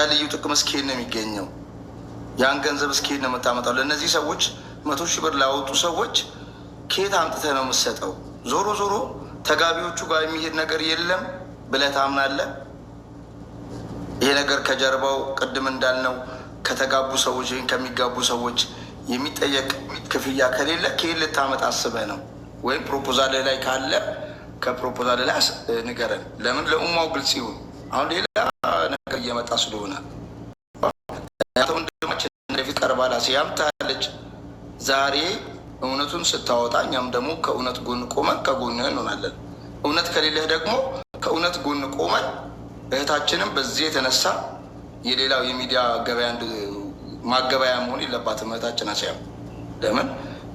ልዩ ጥቅም እስኪሄድ ነው የሚገኘው። ያን ገንዘብ እስኪሄድ ነው የምታመጣው። ለእነዚህ ሰዎች 100,000 ብር ላወጡ ሰዎች ከየት አምጥተህ ነው የምትሰጠው? ዞሮ ዞሮ ተጋቢዎቹ ጋር የሚሄድ ነገር የለም ብለህ ታምናለህ? ይሄ ነገር ከጀርባው ቅድም እንዳልነው ከተጋቡ ሰዎች ወይም ከሚጋቡ ሰዎች የሚጠየቅ ክፍያ ከሌለ ከየት ልታመጣ አስበህ ነው? ወይም ፕሮፖዛል ላይ ካለ ከፕሮፖዛል ላይ ንገረን። ለምን ለኡማው ግልጽ ይሁን። አሁን ሌላ ነገር እየመጣ ስለሆነ ወንድማችን እንደፊት ቀርባላ ሲያምታለች። ዛሬ እውነቱን ስታወጣ እኛም ደግሞ ከእውነት ጎን ቆመን ከጎንህ እንሆናለን። እውነት ከሌለህ ደግሞ ከእውነት ጎን ቆመን እህታችንም በዚህ የተነሳ የሌላው የሚዲያ ገበያ ማገበያ መሆን የለባትም። እህታችን አስያም ለምን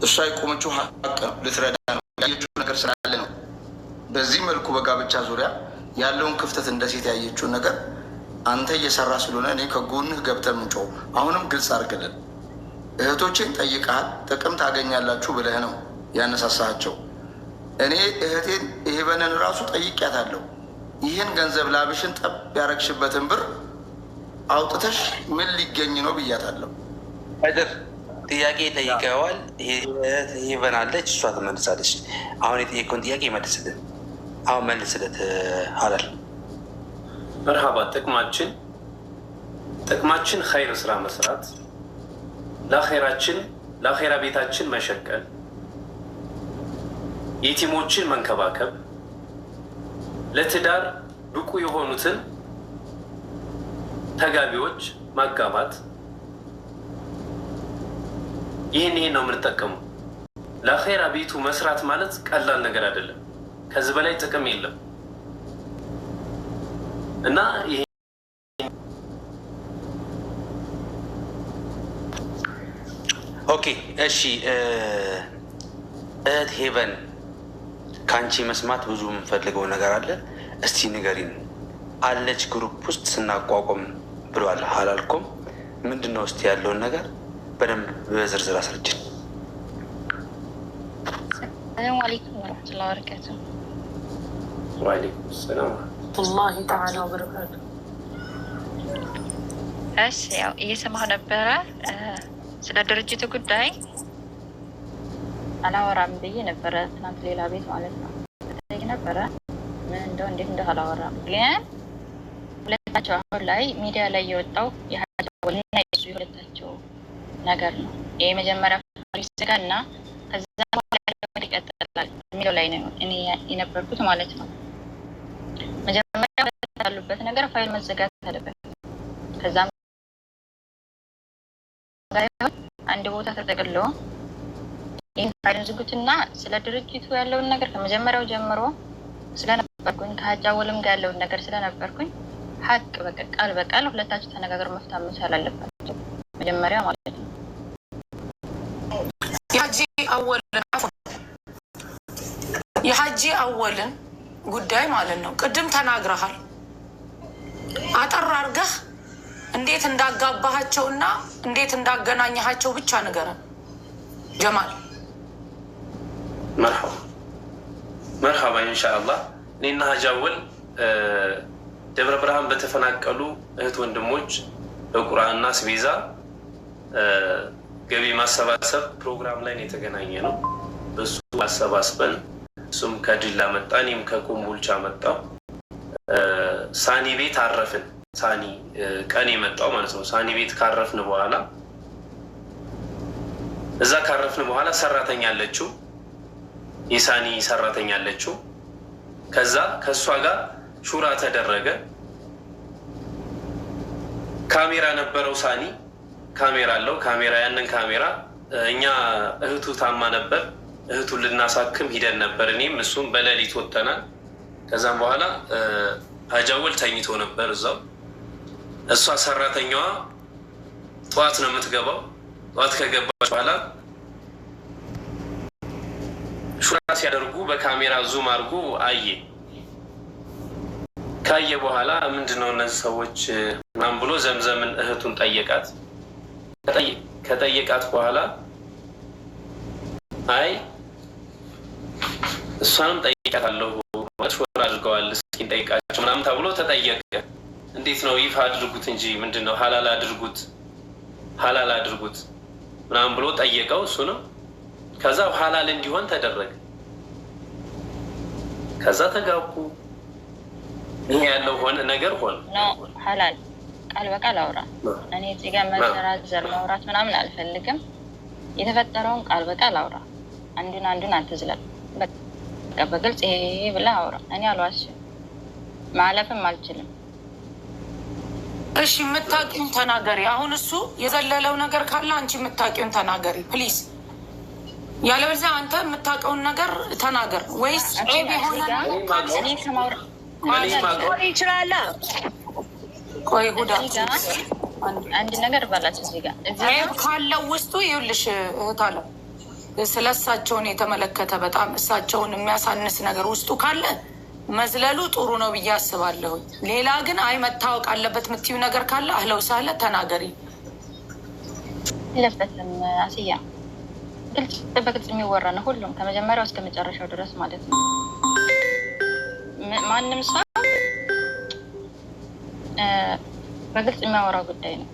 እሷ የቆመችው ሀቅ ነው፣ ልትረዳ ነው፣ ያየችው ነገር ስላለ ነው። በዚህ መልኩ በጋብቻ ዙሪያ ያለውን ክፍተት እንደ ሴት ያየችውን ነገር አንተ እየሰራ ስለሆነ እኔ ከጎንህ ገብተህ ምንጮ አሁንም ግልጽ አድርግልን። እህቶችን ጠይቀሃል፣ ጥቅም ታገኛላችሁ ብለህ ነው ያነሳሳቸው። እኔ እህቴን ሄቨንን ራሱ ጠይቂያታለሁ። ይህን ገንዘብ ላብሽን ጠብ ያረግሽበትን ብር አውጥተሽ ምን ሊገኝ ነው ብያታለሁ። አይደር ጥያቄ ጠይቀዋል። ሄቨን አለች፣ እሷ ትመልሳለች። አሁን የጠየቀውን ጥያቄ ይመልስልን። አሁን መልስለት አላል። መርሃባ። ጥቅማችን ኸይር ስራ መስራት፣ ለአኼራ ቤታችን መሸቀል፣ የቲሞችን መንከባከብ፣ ለትዳር ብቁ የሆኑትን ተጋቢዎች ማጋባት፣ ይህን ነው የምንጠቀመው። ለአኼራ ቤቱ መስራት ማለት ቀላል ነገር አይደለም። ከዚህ በላይ ጥቅም የለም እና ይሄ ኦኬ። እሺ እህት ሄቨን ከአንቺ መስማት ብዙ የምንፈልገው ነገር አለ። እስቲ ንገሪን። አለች ግሩፕ ውስጥ ስናቋቁም ብሏል አላልኩም? ምንድን ነው እስቲ ያለውን ነገር በደንብ በዝርዝር አስረጅን። ሰላም አለይኩም ወረህመቱላሂ ወበረካቱ። ወአለይኩም ሰላም ወረህመቱላሂ ተዓላ ወበረካቱ። እሺ ያው እየሰማሁ ነበረ። ስለ ድርጅቱ ጉዳይ አላወራም ብዬ ነበረ ትናንት ሌላ ቤት ማለት ነው ነበረ። ምን እንደው እንዴት እንደው አላወራም፣ ግን ሁለታቸው አሁን ላይ ሚዲያ ላይ የወጣው የሀጃወልና የሱ የሁለታቸው ነገር ነው። ይሄ መጀመሪያ ስጋ እና ከዛ በኋላ ይቀጥላል የሚለው ላይ ነው እኔ የነበርኩት ማለት ነው። መጀመሪያ ያሉበት ነገር ፋይል መዘጋት አለበት። ከዛም አንድ ቦታ ተጠቅልሎ ይህን ፋይልን ዝጉትና ስለ ድርጅቱ ያለውን ነገር ከመጀመሪያው ጀምሮ ስለነበርኩኝ ከሀጃወልም ጋር ያለውን ነገር ስለነበርኩኝ ሀቅ በቃ ቃል በቃል ሁለታችሁ ተነጋግረው መፍታት መቻል አለባቸው መጀመሪያ ማለት ነው። የሀጂ አወልን ጉዳይ ማለት ነው ቅድም ተናግረሃል። አጠር አድርገህ እንዴት እንዳጋባሃቸውና እንዴት እንዳገናኘሃቸው ብቻ ንገረን ጀማል። መርሐባ ኢንሻአላህ። እኔና ሀጃወል ደብረ ብርሃን በተፈናቀሉ እህት ወንድሞች በቁርአንና አስቤዛ ገቢ ማሰባሰብ ፕሮግራም ላይ ነው የተገናኘ ነው። በሱ አሰባስበን እሱም ከድላ መጣ፣ እኔም ከኮምቦልቻ መጣው። ሳኒ ቤት አረፍን። ሳኒ ቀን የመጣው ማለት ነው። ሳኒ ቤት ካረፍን በኋላ እዛ ካረፍን በኋላ ሰራተኛ አለችው፣ የሳኒ ሰራተኛ አለችው። ከዛ ከእሷ ጋር ሹራ ተደረገ። ካሜራ ነበረው ሳኒ ካሜራ አለው። ያንን ካሜራ እኛ እህቱ ታማ ነበር፣ እህቱን ልናሳክም ሂደን ነበር። እኔም እሱም በሌሊት ወጥተናል። ከዛም በኋላ ሀጃወል ተኝቶ ነበር እዛው። እሷ ሰራተኛዋ ጠዋት ነው የምትገባው። ጠዋት ከገባች በኋላ ሹራ ሲያደርጉ በካሜራ ዙም አድርጎ አየ። ካየ በኋላ ምንድነው እነዚህ ሰዎች ምናምን ብሎ ዘምዘምን እህቱን ጠየቃት። ከጠየቃት በኋላ አይ እሷንም ጠይቃታለሁ ሹራ አድርገዋል እስኪ ጠይቃቸው ምናምን ተብሎ ተጠየቀ። እንዴት ነው ይፋ አድርጉት እንጂ ምንድን ነው ሀላል አድርጉት ምናምን ብሎ ጠየቀው። እሱ ነው ከዛ ሀላል እንዲሆን ተደረገ። ከዛ ተጋቡ። ይሄ ያለው ሆነ ነገር ሆነ ሀላል ቃል በቃል አውራ። እኔ እዚህ ጋር መዘራዘር ማውራት ምናምን አልፈልግም። የተፈጠረውን ቃል በቃል አውራ። አንዱን አትዝለል። በቃ በግልጽ ይሄ ብለህ አውራ። እኔ አልዋሽም፣ ማለፍም አልችልም። እሺ የምታውቂውን ተናገሪ። አሁን እሱ የዘለለው ነገር ካለ አንቺ የምታውቂውን ተናገሪ ፕሊዝ። ያለበለዚያ አንተ የምታውቀውን ነገር ተናገር። ወይስ ሆነ ይችላል። ቆይ ሁዳ አንድ ነገር ባላችሁ እዚህ ጋር ካለው ውስጡ ይኸውልሽ እህት አለ ስለ እሳቸውን የተመለከተ በጣም እሳቸውን የሚያሳንስ ነገር ውስጡ ካለ መዝለሉ ጥሩ ነው ብዬ አስባለሁ። ሌላ ግን አይ መታወቅ አለበት የምትይው ነገር ካለ አህለው ሳለ ተናገሪ። ለፍተም አስያ ግልጽ በግልጽ የሚወራ ነው ሁሉም ከመጀመሪያው እስከ መጨረሻው ድረስ ማለት ነው። ማንም ሰው በግልጽ የሚያወራው ጉዳይ ነው።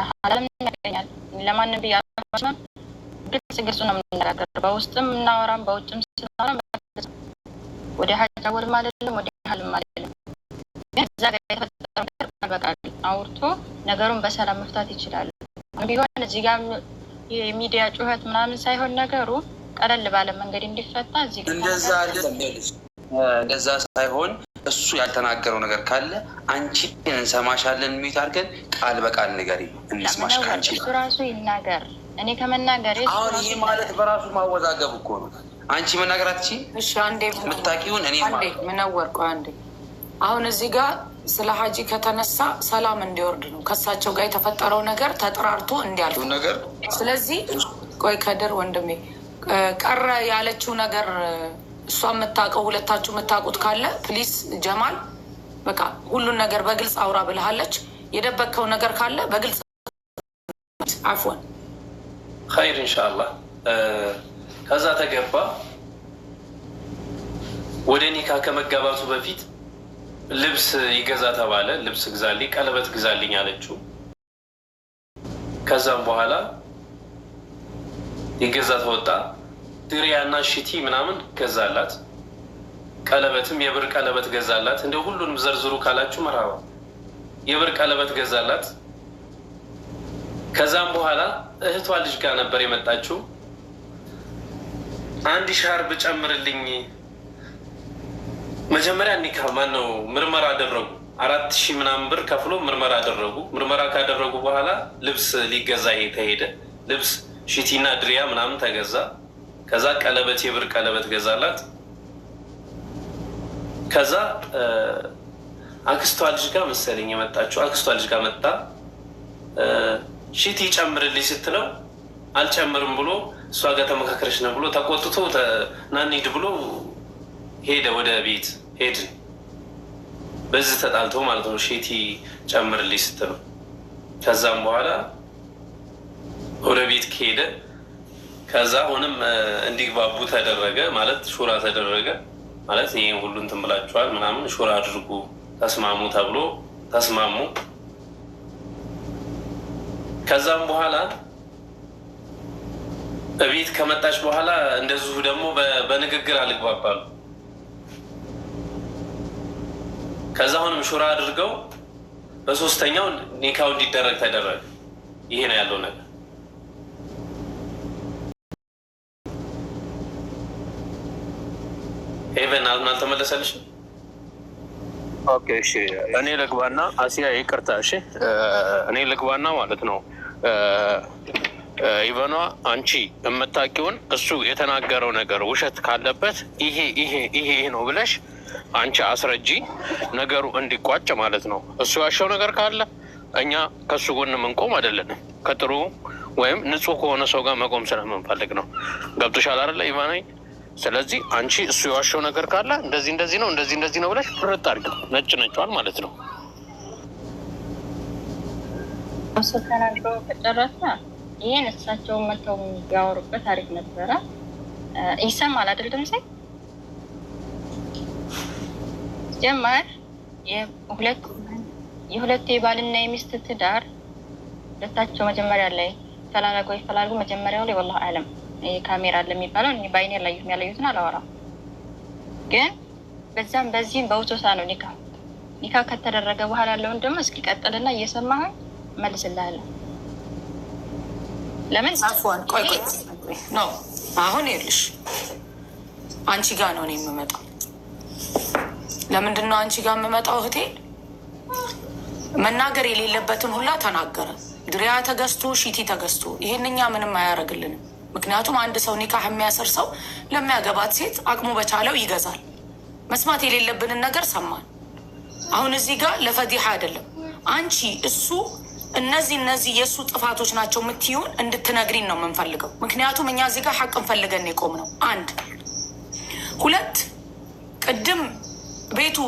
ሀላልም ያገኛል ለማንም ብያለሁ። ግልጽ ነው የምንነጋገር። በውስጥም እናወራም በውጭም ስናወራ ወደ ሀጅ አወልም አይደለም ወደ ሀልም አይደለም። እዛ ጋር የተፈጠረው ነገር በቃል አውርቶ ነገሩን በሰላም መፍታት ይችላል። ቢሆን እዚህ ጋር የሚዲያ ጩኸት ምናምን ሳይሆን ነገሩ ቀለል ባለ መንገድ እንዲፈታ እዚህ ጋር እንደዛ ሳይሆን እሱ ያልተናገረው ነገር ካለ አንቺ እንሰማሻለን ሚት አድርገን ቃል በቃል ንገሪ እንስማሽ። ካንቺ እሱ ራሱ ይናገር። እኔ ከመናገሬ አሁን ይሄ ማለት በራሱ ማወዛገብ እኮ ነው። አንቺ መናገር አትችይም። እሺ አንዴ ምታቂውን እኔ ምነወርቁ አንዴ አሁን እዚህ ጋር ስለ ሀጂ ከተነሳ ሰላም እንዲወርድ ነው። ከሳቸው ጋር የተፈጠረው ነገር ተጠራርቶ እንዲያልፍ ነገር። ስለዚህ ቆይ ከድር ወንድሜ ቀረ ያለችው ነገር እሷ የምታውቀው ሁለታችሁ የምታውቁት ካለ ፕሊስ ጀማል በቃ ሁሉን ነገር በግልጽ አውራ ብልሃለች። የደበቅከው ነገር ካለ በግልጽ አፍወን ኸይር ኢንሻአላህ። ከዛ ተገባ። ወደ ኒካ ከመጋባቱ በፊት ልብስ ይገዛ ተባለ። ልብስ ግዛልኝ፣ ቀለበት ግዛልኝ አለችው። ከዛም በኋላ ይገዛ ተወጣ። ድሪያና ሽቲ ምናምን ገዛላት። ቀለበትም የብር ቀለበት ገዛላት። እንደው ሁሉንም ዘርዝሩ ካላችሁ መራባ የብር ቀለበት ገዛላት። ከዛም በኋላ እህቷ ልጅ ጋር ነበር የመጣችው። አንድ ሻርብ ጨምርልኝ። መጀመሪያ ኒካ ማነው ምርመራ አደረጉ። 4000 ምናምን ብር ከፍሎ ምርመራ አደረጉ። ምርመራ ካደረጉ በኋላ ልብስ ሊገዛ ተሄደ። ልብስ ሽቲና ድሪያ ምናምን ተገዛ። ከዛ ቀለበት የብር ቀለበት ገዛላት። ከዛ አክስቷ ልጅ ጋር መሰለኝ የመጣችው። አክስቷ ልጅ ጋር መጣ። ሽቲ ጨምርልኝ ስትለው አልጨምርም ብሎ እሷ ጋር ተመካከረች ነው ብሎ ተቆጥቶ ናኒድ ብሎ ሄደ። ወደ ቤት ሄድን። በዚህ ተጣልቶ ማለት ነው። ሽቲ ጨምርልኝ ስትለው ከዛም በኋላ ወደ ቤት ከሄደ ከዛ አሁንም እንዲግባቡ ተደረገ ማለት ሹራ ተደረገ ማለት ይሄን ሁሉ እንትን ብላችኋል ምናምን ሹራ አድርጉ ተስማሙ ተብሎ ተስማሙ። ከዛም በኋላ በቤት ከመጣች በኋላ እንደዚሁ ደግሞ በንግግር አልግባባሉ። ከዛ አሁንም ሹራ አድርገው በሶስተኛው ኒካው እንዲደረግ ተደረገ። ይሄ ነው ያለው ነገር። ኤቨን አልተመለሰልሽም? ኦኬ እሺ፣ እኔ ልግባና አሲያ ይቅርታ። እሺ እኔ ልግባና ማለት ነው። ኢቨኗ አንቺ የምታውቂውን እሱ የተናገረው ነገር ውሸት ካለበት ይሄ ነው ብለሽ አንቺ አስረጂ፣ ነገሩ እንዲቋጭ ማለት ነው። እሱ ያሸው ነገር ካለ እኛ ከሱ ጎን ምንቆም አይደለንም። ከጥሩ ወይም ንጹህ ከሆነ ሰው ጋር መቆም ስለምንፈልግ ነው። ገብቶሻል አይደለ ኢቫናይ? ስለዚህ አንቺ እሱ የዋሸው ነገር ካለ እንደዚህ ነው ብለሽ ፍርጥ አድርጊው፣ ነጭ ነጯል ማለት ነው። እሱ ተናግሮ ከጨረሰ ይህን እሳቸውን መተው ያወሩበት አሪፍ ነበረ። ይሰማል አይደል ድምጼ? ጀመር የሁለት የባልና የሚስት ትዳር ሁለታቸው መጀመሪያ ላይ ተላላቆ ይፈላልጉ መጀመሪያው ላይ والله አለም ይሄ ካሜራ አለ የሚባለው እኔ ባይኔ ላይ የሚያለዩትን አላወራም። ግን በዛም በዚህም በውቶታ ነው ኒካ ከተደረገ በኋላ ያለውን ደግሞ እስኪ ቀጥልና እየሰማህ መልስልሃለሁ። ለምን አፍዋን ቆይ ነው አሁን ይልሽ አንቺ ጋር ነው እኔ የምመጣው። ለምንድን ነው አንቺ ጋር የምመጣው? እህቴ መናገር የሌለበትን ሁላ ተናገረ። ድሪያ ተገዝቶ ሺቲ ተገዝቶ ይሄንኛ ምንም አያደርግልንም። ምክንያቱም አንድ ሰው ኒካህ የሚያስር ሰው ለሚያገባት ሴት አቅሙ በቻለው ይገዛል። መስማት የሌለብንን ነገር ሰማን። አሁን እዚህ ጋር ለፈዲሃ አይደለም። አንቺ እሱ እነዚህ የእሱ ጥፋቶች ናቸው የምትይውን እንድትነግሪን ነው የምንፈልገው። ምክንያቱም እኛ እዚህ ጋር ሐቅን ፈልገን የቆም ነው። አንድ ሁለት ቅድም ቤቱ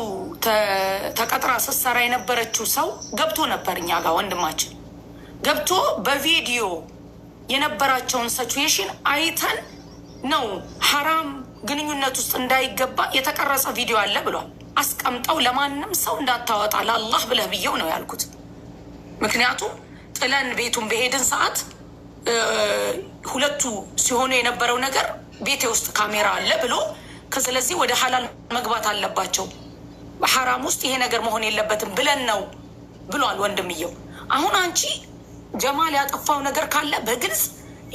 ተቀጥራ ስትሰራ የነበረችው ሰው ገብቶ ነበር እኛ ጋር ወንድማችን ገብቶ በቪዲዮ የነበራቸውን ሲቹዌሽን አይተን ነው ሐራም ግንኙነት ውስጥ እንዳይገባ የተቀረጸ ቪዲዮ አለ ብሏል። አስቀምጠው ለማንም ሰው እንዳታወጣ ለአላህ ብለህ ብየው ነው ያልኩት። ምክንያቱም ጥለን ቤቱን በሄድን ሰዓት ሁለቱ ሲሆኑ የነበረው ነገር ቤቴ ውስጥ ካሜራ አለ ብሎ ስለዚህ ወደ ሐላል መግባት አለባቸው፣ በሐራም ውስጥ ይሄ ነገር መሆን የለበትም ብለን ነው ብሏል ወንድምየው። አሁን አንቺ ጀማል ያጠፋው ነገር ካለ በግልጽ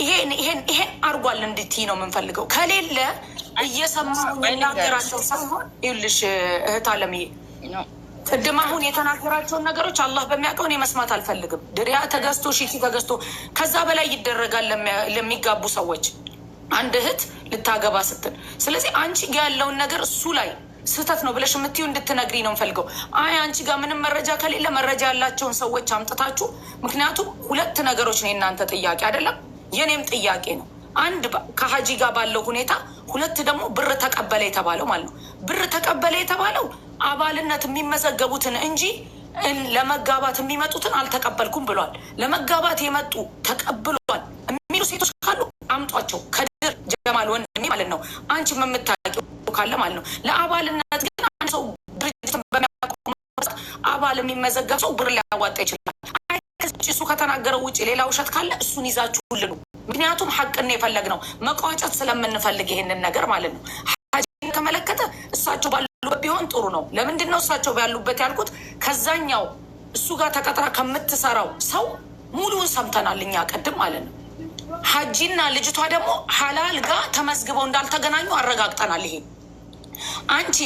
ይሄን አርጓል እንድትይ ነው የምንፈልገው። ከሌለ እየሰማሁ የሚናገራቸው ሳይሆን ይኸውልሽ እህት አለምዬ ቅድም አሁን የተናገራቸውን ነገሮች አላህ በሚያውቀው እኔ መስማት አልፈልግም። ድሪያ ተገዝቶ ሺቲ ተገዝቶ ከዛ በላይ ይደረጋል ለሚጋቡ ሰዎች አንድ እህት ልታገባ ስትል። ስለዚህ አንቺ ጋ ያለውን ነገር እሱ ላይ ስህተት ነው ብለሽ የምትዩ እንድትነግሪ ነው የምፈልገው። አንቺ ጋር ምንም መረጃ ከሌለ መረጃ ያላቸውን ሰዎች አምጥታችሁ፣ ምክንያቱም ሁለት ነገሮች ነው የእናንተ ጥያቄ አይደለም የኔም ጥያቄ ነው። አንድ ከሀጂ ጋር ባለው ሁኔታ፣ ሁለት ደግሞ ብር ተቀበለ የተባለው ማለት ነው። ብር ተቀበለ የተባለው አባልነት የሚመዘገቡትን እንጂ ለመጋባት የሚመጡትን አልተቀበልኩም ብሏል። ለመጋባት የመጡ ተቀብሏል የሚሉ ሴቶች ካሉ አምጧቸው። ከድር ጀማል ወንድሜ ማለት ነው። አንቺ የምታውቂው ካለ ማለት ነው። ለአባልነት ግን አንድ ሰው ድርጅትን በሚያቆም አባል የሚመዘገብ ሰው ብር ሊያዋጣ ይችላል። እሱ ከተናገረው ውጭ ሌላ ውሸት ካለ እሱን ይዛችሁ ሁሉ። ምክንያቱም ሐቅን የፈለግነው መቋጨት ስለምንፈልግ ይሄንን ነገር ማለት ነው። ሀጂን ተመለከተ እሳቸው ባሉበት ቢሆን ጥሩ ነው። ለምንድን ነው እሳቸው ባሉበት ያልኩት? ከዛኛው እሱ ጋር ተቀጥራ ከምትሰራው ሰው ሙሉውን ሰምተናል እኛ ቅድም ማለት ነው። ሀጂና ልጅቷ ደግሞ ሐላል ጋር ተመዝግበው እንዳልተገናኙ አረጋግጠናል። ይሄ አንቺ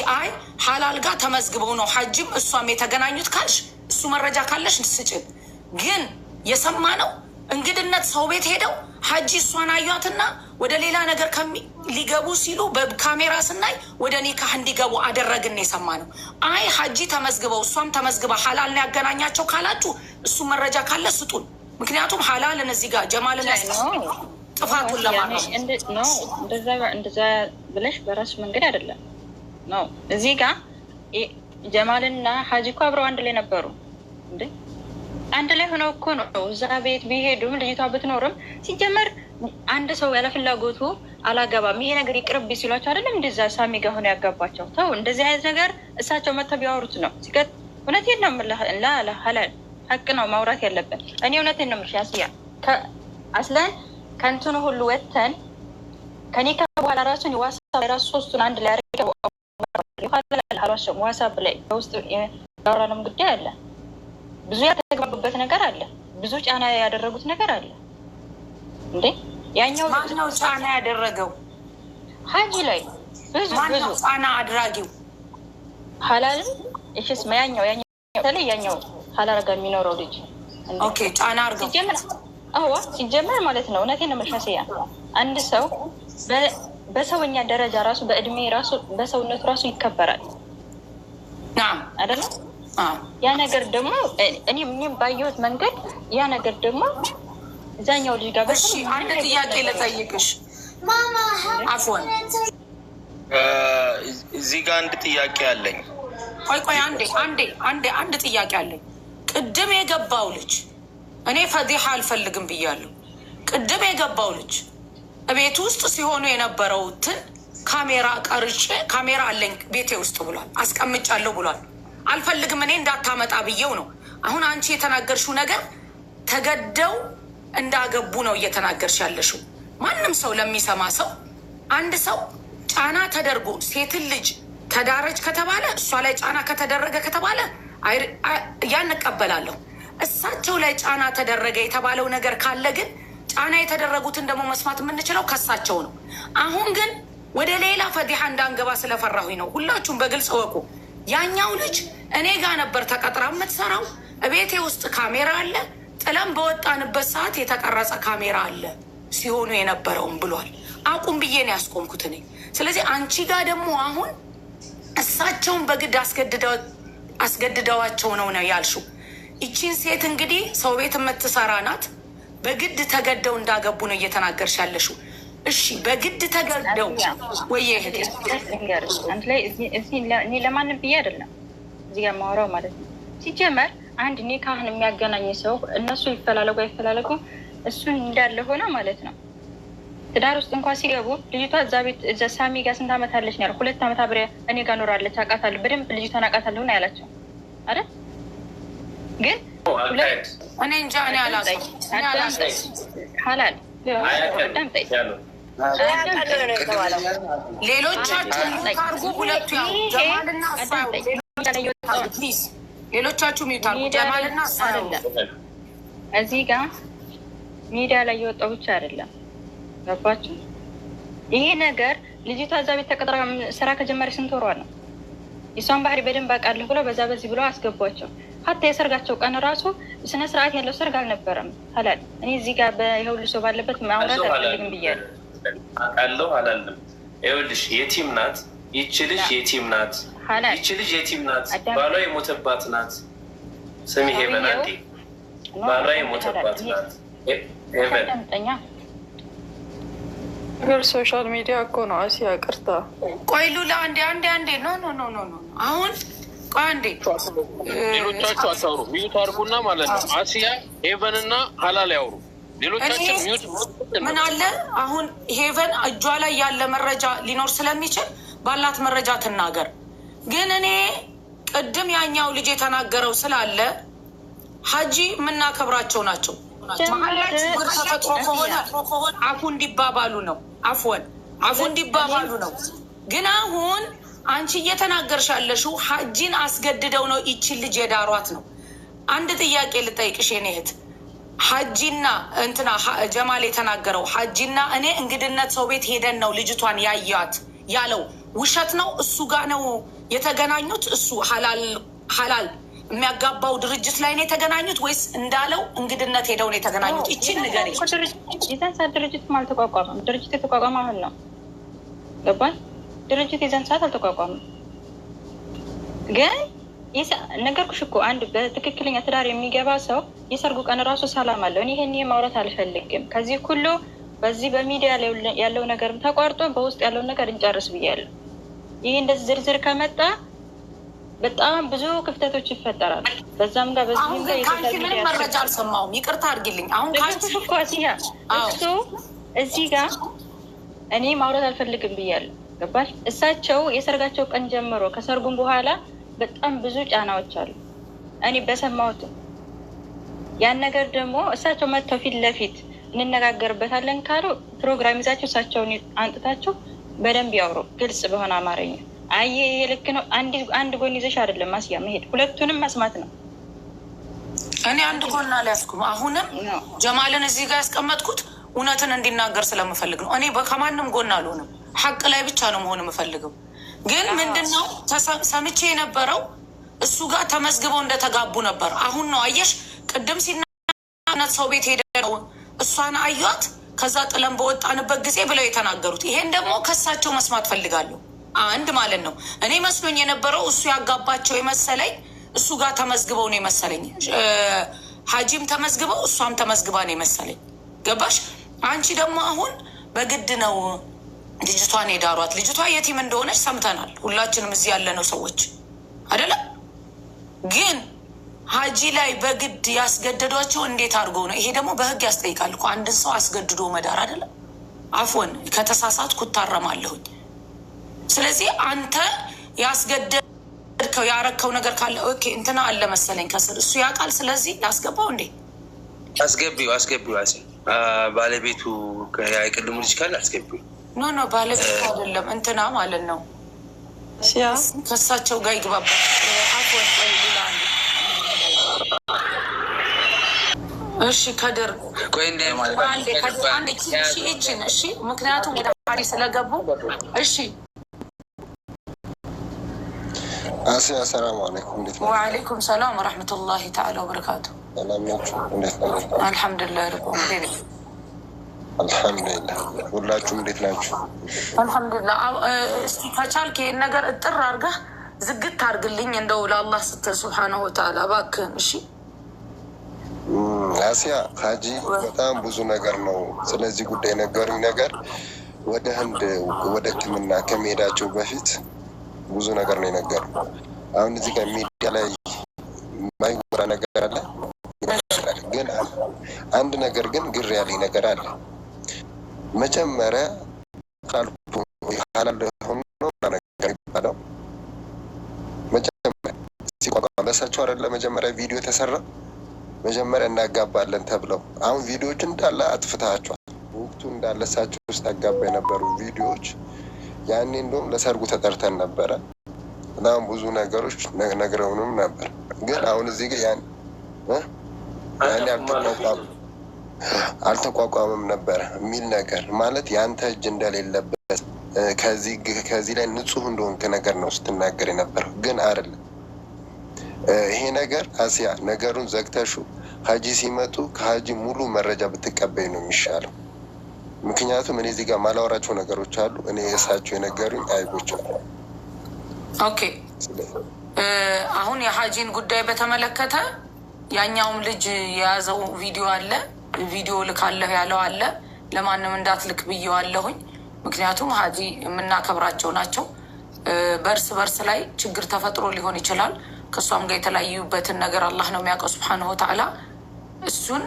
ሐላል ጋር ተመዝግበው ነው ሀጂም እሷም የተገናኙት ካልሽ እሱ መረጃ ካለሽ ስጭን። ግን የሰማነው እንግድነት ሰው ቤት ሄደው ሀጂ እሷን አዩትና ወደ ሌላ ነገር ሊገቡ ሲሉ በካሜራ ስናይ ወደ ኒካህ እንዲገቡ አደረግን የሰማነው። ሀጂ ተመዝግበው እሷም ተመዝግባ ሐላል ነው ያገናኛቸው ካላችሁ እሱ መረጃ ካለ ስጡን። ምክንያቱም ሐላልን እዚህ ጋር ጀማልን ጥፋቱን ለማለት ነው። እንደዛ ብለሽ በራሱ መንገድ አይደለም ነው። እዚህ ጋር ጀማልና ሀጂ እኮ አብረው አንድ ላይ ነበሩ እንዴ? አንድ ላይ ሆነው እኮ ነው እዛ ቤት ቢሄዱም ልጅቷ ብትኖርም ሲጀመር አንድ ሰው ያለ ፍላጎቱ አላገባም ይሄ ነገር ይቅርብ ሲሏቸው አይደለም እንደዛ ሳሚ ጋር ሆነ ያጋባቸው። ተው እንደዚህ አይነት ነገር እሳቸው መተው ቢያወሩት ነው። ሲቀጥ እውነቴን ነው የምልህ ሐላል ሐቅ ነው ማውራት ያለብን። እኔ እውነቴን ነው የምልሽ ያስያ አስለን ከእንትኑ ሁሉ ወተን ከኒካ በኋላ ራሱን ዋሳብ ራሱ ሶስቱን አንድ ላይ አድርገው አልዋሸሁም። ዋሳብ ላይ በውስጥ ያወራነውም ጉዳይ አለ። ብዙ ያተግባቡበት ነገር አለ። ብዙ ጫና ያደረጉት ነገር አለ። እንዴ ያኛው ማነው ጫና ያደረገው? ሀጂ ላይ ብዙ ጫና አድራጊው ሐላል እሺስ ያኛው ያኛው ሐላል ጋር የሚኖረው ልጅ ኦኬ ጫና አድርገው ሲጀመር ማለት ነው። እውነቴን ነው የምልሽ አንድ ሰው በሰውኛ ደረጃ ራሱ በእድሜ ራሱ በሰውነቱ ራሱ ይከበራል አይደል? ያ ነገር ደግሞ እኔም ባየሁት መንገድ ያ ነገር ደግሞ እዛኛው ልጅ ጋር እሺ አንድ ጥያቄ ልጠይቅሽ አፎን እዚህ ጋር አንድ ጥያቄ አለኝ። ቆይ አንድ ጥያቄ አለኝ። ቅድም የገባው ልጅ እኔ ፈዲሃ አልፈልግም ብያለሁ። ቅድም የገባው ልጅ ቤት ውስጥ ሲሆኑ የነበረውትን ካሜራ ቀርጬ ካሜራ አለኝ ቤቴ ውስጥ ብሏል፣ አስቀምጫለሁ ብሏል። አልፈልግም እኔ እንዳታመጣ ብዬው ነው። አሁን አንቺ የተናገርሽው ነገር ተገደው እንዳገቡ ነው እየተናገርሽ ያለሽው። ማንም ሰው ለሚሰማ ሰው አንድ ሰው ጫና ተደርጎ ሴትን ልጅ ተዳረች ከተባለ እሷ ላይ ጫና ከተደረገ ከተባለ ያን እቀበላለሁ። እሳቸው ላይ ጫና ተደረገ የተባለው ነገር ካለ ግን ጫና የተደረጉትን ደግሞ መስማት የምንችለው ከሳቸው ነው። አሁን ግን ወደ ሌላ ፈዲሓ እንዳንገባ ስለፈራሁኝ ነው። ሁላችሁም በግልጽ እወቁ። ያኛው ልጅ እኔ ጋር ነበር ተቀጥራ የምትሰራው። እቤቴ ውስጥ ካሜራ አለ፣ ጥለም በወጣንበት ሰዓት የተቀረጸ ካሜራ አለ ሲሆኑ የነበረውም ብሏል። አቁም ብዬ ነው ያስቆምኩት እኔ። ስለዚህ አንቺ ጋር ደግሞ አሁን እሳቸውን በግድ አስገድደዋቸው ነው ያልሽው። ይቺን ሴት እንግዲህ ሰው ቤት የምትሰራ ናት። በግድ ተገደው እንዳገቡ ነው እየተናገርሽ ያለሽው። እሺ በግድ ተገደው ወይ እህቴ? አንድ ላይ እኔ ለማንም ብዬ አይደለም እዚህ ጋር ማወራው ማለት ነው። ሲጀመር አንድ ኒካህን የሚያገናኝ ሰው እነሱ ይፈላለጉ አይፈላለጉ እሱን እንዳለ ሆነ ማለት ነው። ትዳር ውስጥ እንኳን ሲገቡ ልጅቷ እዛ ቤት እዛ ሳሚ ጋር ስንት ዓመት አለች ነው ያለው? 2 ዓመት አብሬ እኔ ጋር ኖራለች፣ አውቃታለሁ በደንብ ልጅቷን አውቃታለሁ ነው ያላቸው አይደል? ግን እኔ እንጃ እኔ አላውቅም። ሐላል አዳምጠኝ። ሌሎቻችሁ ሚውታርጉ ሁለቱ ያው ጀማልና ሌሎቻችሁ ሚውታርጉ ጀማልና አይደለም። እዚህ ጋር ሚዲያ ላይ የወጣው ብቻ አይደለም። ገባችሁ? ይሄ ነገር ልጅቷ እዛ ቤት ተቀጥራ ስራ ከጀመረች ስንት ወሯ ነው? የሷን ባህሪ በደንብ አውቃለሁ ብለው በዛ በዚህ ብለው አስገቧቸው። ሀታ የሰርጋቸው ቀን ራሱ ስነ ስርዓት ያለው ሰርግ አልነበረም። ሐላል እኔ እዚህ ጋር በሁሉ ሰው ባለበት ማውራት አልፈልግም ብያለሁ። አውቃለሁ አላለም። ይኸውልሽ የቲም ናት ይቺ ልጅ፣ የቲም ናት ይቺ ልጅ፣ የቲም ናት። ባሏ የሞተባት ናት። ስሚ ሄቨን፣ አንዴ ባሏ የሞተባት ናት ሄቨን። ሶሻል ሚዲያ እኮ ነው። አሲያ ቅርታ ቆይ ሉላ አንዴ ኖ አሁን ቆይ አንዴ ሌሎቻችሁ አታውሩ። ሚዩት አድርጉና ማለት ነው። አሲያ ሄቨን እና ሐላል ያውሩ። ሌሎቻችን ሚዩት ምን አለ አሁን ሄቨን እጇ ላይ ያለ መረጃ ሊኖር ስለሚችል ባላት መረጃ ትናገር። ግን እኔ ቅድም ያኛው ልጅ የተናገረው ስላለ ሀጂ የምናከብራቸው ናቸው። መሀላችሁ ችግር ተፈጥሮ ከሆነ አፉ እንዲባባሉ ነው። አፉ እንዲባባሉ ነው። ግን አሁን አንቺ እየተናገርሽ ያለሽው ሀጂን አስገድደው ነው ይቺን ልጅ የዳሯት ነው። አንድ ጥያቄ ልጠይቅሽ የኔ እህት፣ ሀጂና እንትና ጀማል የተናገረው ሀጂና እኔ እንግድነት ሰው ቤት ሄደን ነው ልጅቷን ያያት ያለው ውሸት ነው? እሱ ጋር ነው የተገናኙት? እሱ ሀላል የሚያጋባው ድርጅት ላይ ነው የተገናኙት ወይስ እንዳለው እንግድነት ሄደው ነው የተገናኙት? ይቺን ንገሪ። የዛን ሰዓት ድርጅትም አልተቋቋመም። ድርጅት የተቋቋመ አሁን ነው። ገባል? ድርጅት የዛን ሰዓት አልተቋቋመም። ግን ነገርኩሽ እኮ አንድ በትክክለኛ ትዳር የሚገባ ሰው የሰርጉ ቀን ራሱ ሰላም አለው። እኔ ይሄን ማውራት አልፈልግም። ከዚህ ሁሉ በዚህ በሚዲያ ያለው ነገር ተቋርጦ በውስጥ ያለውን ነገር እንጨርስ ብያለሁ። ይህ እንደዚህ ዝርዝር ከመጣ በጣም ብዙ ክፍተቶች ይፈጠራሉ። በዛም ጋር በዚህም ጋር ምንም መረጃ አልሰማሁም። ይቅርታ አድርጊልኝ። አሁን ካልኩሽ እኮ አሲያ እሱ እዚህ ጋር እኔ ማውራት አልፈልግም ብያለሁ። ገባሽ? እሳቸው የሰርጋቸው ቀን ጀምሮ ከሰርጉም በኋላ በጣም ብዙ ጫናዎች አሉ። እኔ በሰማሁት ያን ነገር ደግሞ እሳቸው መጥተው ፊት ለፊት እንነጋገርበታለን ካሉ ፕሮግራም ይዛቸው እሳቸውን አንጥታቸው በደንብ ያውሩ፣ ግልጽ በሆነ አማርኛ። አየ የልክ ነው። አንድ ጎን ይዘሽ አይደለም ማስያ መሄድ፣ ሁለቱንም መስማት ነው። እኔ አንድ ጎን አልያዝኩም። አሁንም ጀማልን እዚህ ጋር ያስቀመጥኩት እውነትን እንዲናገር ስለምፈልግ ነው። እኔ ከማንም ጎን አልሆንም። ሀቅ ላይ ብቻ ነው መሆን የምፈልገው። ግን ምንድነው ሰምቼ የነበረው እሱ ጋር ተመዝግበው እንደተጋቡ ነበር። አሁን ነው አየሽ፣ ቅድም ሲናነት ሰው ቤት ሄደ ነው እሷን አዩት፣ ከዛ ጥለን በወጣንበት ጊዜ ብለው የተናገሩት። ይሄን ደግሞ ከሳቸው መስማት ፈልጋለሁ። አንድ ማለት ነው። እኔ መስሎኝ የነበረው እሱ ያጋባቸው የመሰለኝ እሱ ጋር ተመዝግበው ነው የመሰለኝ። ሀጂም ተመዝግበው እሷም ተመዝግባ ነው የመሰለኝ። ገባሽ? አንቺ ደግሞ አሁን በግድ ነው ልጅቷን የዳሯት። ልጅቷ የቲም እንደሆነች ሰምተናል ሁላችንም እዚህ ያለነው ሰዎች አይደለም። ግን ሀጂ ላይ በግድ ያስገደዷቸው እንዴት አድርገው ነው? ይሄ ደግሞ በህግ ያስጠይቃል እኮ አንድን ሰው አስገድዶ መዳር አይደለም። አፎን ከተሳሳትኩ እታረማለሁኝ። ስለዚህ አንተ ያስገደድ የፈለግከው ያረከው ነገር ካለ ኦኬ እንትና አለ መሰለኝ ከስር እሱ ያውቃል። ስለዚህ ላስገባው እንዴ? አስገቢው አሴ ባለቤቱ የቅድሙ ልጅ ካለ አስገቢው። ኖ ባለቤቱ አይደለም እንትና ማለት ነው። ከእሳቸው ጋር ይግባባል። እሺ ከድር ይችን እሺ፣ ምክንያቱም ወደ ሀዲ ስለገቡ እሺ። አሲያ ሰላም አለይኩም። እንዴት ነው? ወአለይኩም ሰላም ወረሕመቱላሂ ተዓላ ወበረካቱ። ሰላም ናችሁ? እንዴት ነው? አልሐምዱሊላህ ረብ ዓለሚን። አልሐምዱሊላህ። ሁላችሁም እንዴት ናችሁ? አልሐምዱሊላህ። እስቲ ከቻልክ ይሄን ነገር እጥር አድርገህ ዝግት አድርግልኝ እንደው ለአላህ ስትል ሱብሓነሁ ወተዓላ እባክህን። እሺ አሲያ ሀጂ በጣም ብዙ ነገር ነው ስለዚህ ጉዳይ ነገሩኝ። ነገር ወደ ህንድ ወደ ሕክምና ከመሄዳቸው በፊት ብዙ ነገር ነው የነገሩ። አሁን እዚህ ጋር ሚዲያ ላይ የማይወራ ነገር አለ፣ ግን አንድ ነገር ግን ግር ያለኝ ነገር አለ። መጀመሪያ ካልኩ ሀላል ሆኖ ነገር ይባለው መጀመሪያ ሲቋቋም በሳቸው አይደለ መጀመሪያ ቪዲዮ የተሰራ መጀመሪያ እናጋባለን ተብለው አሁን ቪዲዮዎች እንዳለ አጥፍታቸዋል። ወቅቱ እንዳለ እሳቸው ውስጥ አጋባ የነበሩ ቪዲዮዎች ያኔ እንደውም ለሰርጉ ተጠርተን ነበረ። በጣም ብዙ ነገሮች ነግረውንም ነበር። ግን አሁን እዚህ ጋር ያኔ አልተቋቋመም ነበረ የሚል ነገር ማለት የአንተ እጅ እንደሌለበት ከዚህ ላይ ንጹህ እንደሆንክ ነገር ነው ስትናገር የነበረው። ግን አይደለም ይሄ ነገር አሲያ ነገሩን ዘግተሹ ሀጂ ሲመጡ ከሀጂ ሙሉ መረጃ ብትቀበይ ነው የሚሻለው። ምክንያቱም እኔ እዚህ ጋር ማላወራቸው ነገሮች አሉ። እኔ እሳቸው የነገሩኝ አይቦች አሉ። ኦኬ አሁን የሀጂን ጉዳይ በተመለከተ ያኛውም ልጅ የያዘው ቪዲዮ አለ። ቪዲዮ ልካለሁ ያለው አለ። ለማንም እንዳትልክ ብዬዋለሁኝ። ምክንያቱም ሀጂ የምናከብራቸው ናቸው። በርስ ላይ ችግር ተፈጥሮ ሊሆን ይችላል። ከእሷም ጋር የተለያዩበትን ነገር አላህ ነው የሚያውቀው ሱብሓነሁ ወተዓላ። እሱን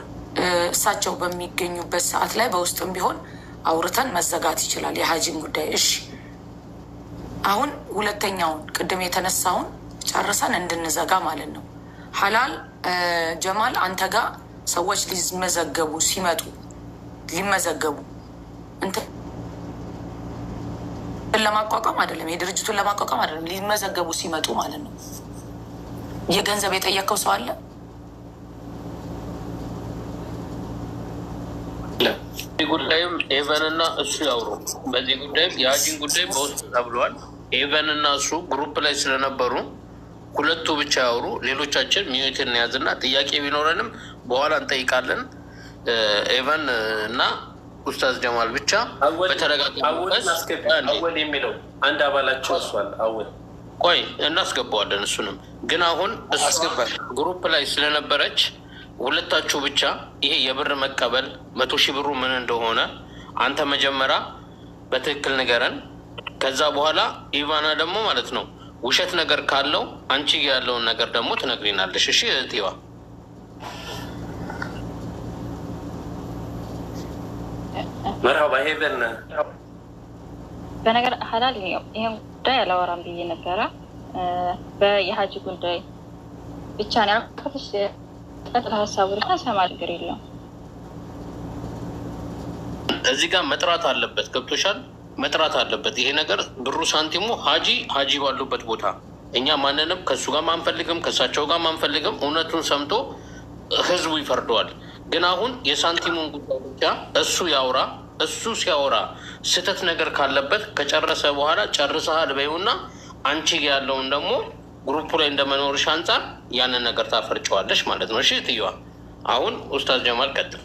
እሳቸው በሚገኙበት ሰዓት ላይ በውስጥም ቢሆን አውርተን መዘጋት ይችላል የሀጂን ጉዳይ። እሺ አሁን ሁለተኛውን ቅድም የተነሳውን ጨርሰን እንድንዘጋ ማለት ነው። ሀላል ጀማል አንተ ጋር ሰዎች ሊመዘገቡ ሲመጡ ሊመዘገቡ እንትን ለማቋቋም አይደለም፣ የድርጅቱን ለማቋቋም አይደለም፣ ሊመዘገቡ ሲመጡ ማለት ነው። የገንዘብ የጠየቀው ሰው አለ? በዚህ ጉዳይም ኤቨን እና እሱ ያውሩ። በዚህ ጉዳይም የሀጂን ጉዳይ በውስጥ ተብሏል። ኤቨን እና እሱ ግሩፕ ላይ ስለነበሩ ሁለቱ ብቻ ያውሩ። ሌሎቻችን ሚዩትን እንያዝና ጥያቄ ቢኖረንም በኋላ እንጠይቃለን። ኤቨን እና ኡስታዝ ጀማል ብቻ በተረጋጋ አወል የሚለው አንድ አባላቸው እሷል አወል ቆይ እናስገባዋለን። እሱንም ግን አሁን ግሩፕ ላይ ስለነበረች ሁለታችሁ ብቻ ይሄ የብር መቀበል 100,000 ብሩ ምን እንደሆነ አንተ መጀመሪያ በትክክል ንገረን። ከዛ በኋላ ኢቫና ደግሞ ማለት ነው ውሸት ነገር ካለው አንቺ ያለውን ነገር ደግሞ ትነግሪናለሽ። እሺ እህቴዋ መርሀባ ሄቨን በነገር ሀላል ይሄን ጉዳይ አላወራም ብዬ ነበረ። በየሀጂ ጉዳይ ብቻ ነው ያልኩትሽ። ቀጥታ ሀሳቡ ሰማ ነገር የለም። እዚህ ጋር መጥራት አለበት። ገብቶሻል? መጥራት አለበት ይሄ ነገር ብሩ ሳንቲሙ ሀጂ ባሉበት ቦታ እኛ ማንንም ከእሱ ጋር ማንፈልግም ከእሳቸው ጋር ማንፈልግም። እውነቱን ሰምቶ ህዝቡ ይፈርደዋል። ግን አሁን የሳንቲሙን ጉዳይ ብቻ እሱ ያውራ። እሱ ሲያወራ ስህተት ነገር ካለበት ከጨረሰ በኋላ ጨርሰሃል በይውና አንቺ ያለውን ደግሞ ግሩፑ ላይ እንደመኖርሽ አንጻር ያንን ነገር ታፈርጨዋለሽ ማለት ነው። እሺ ትይዋ አሁን ኡስታዝ ጀማል ቀጥል።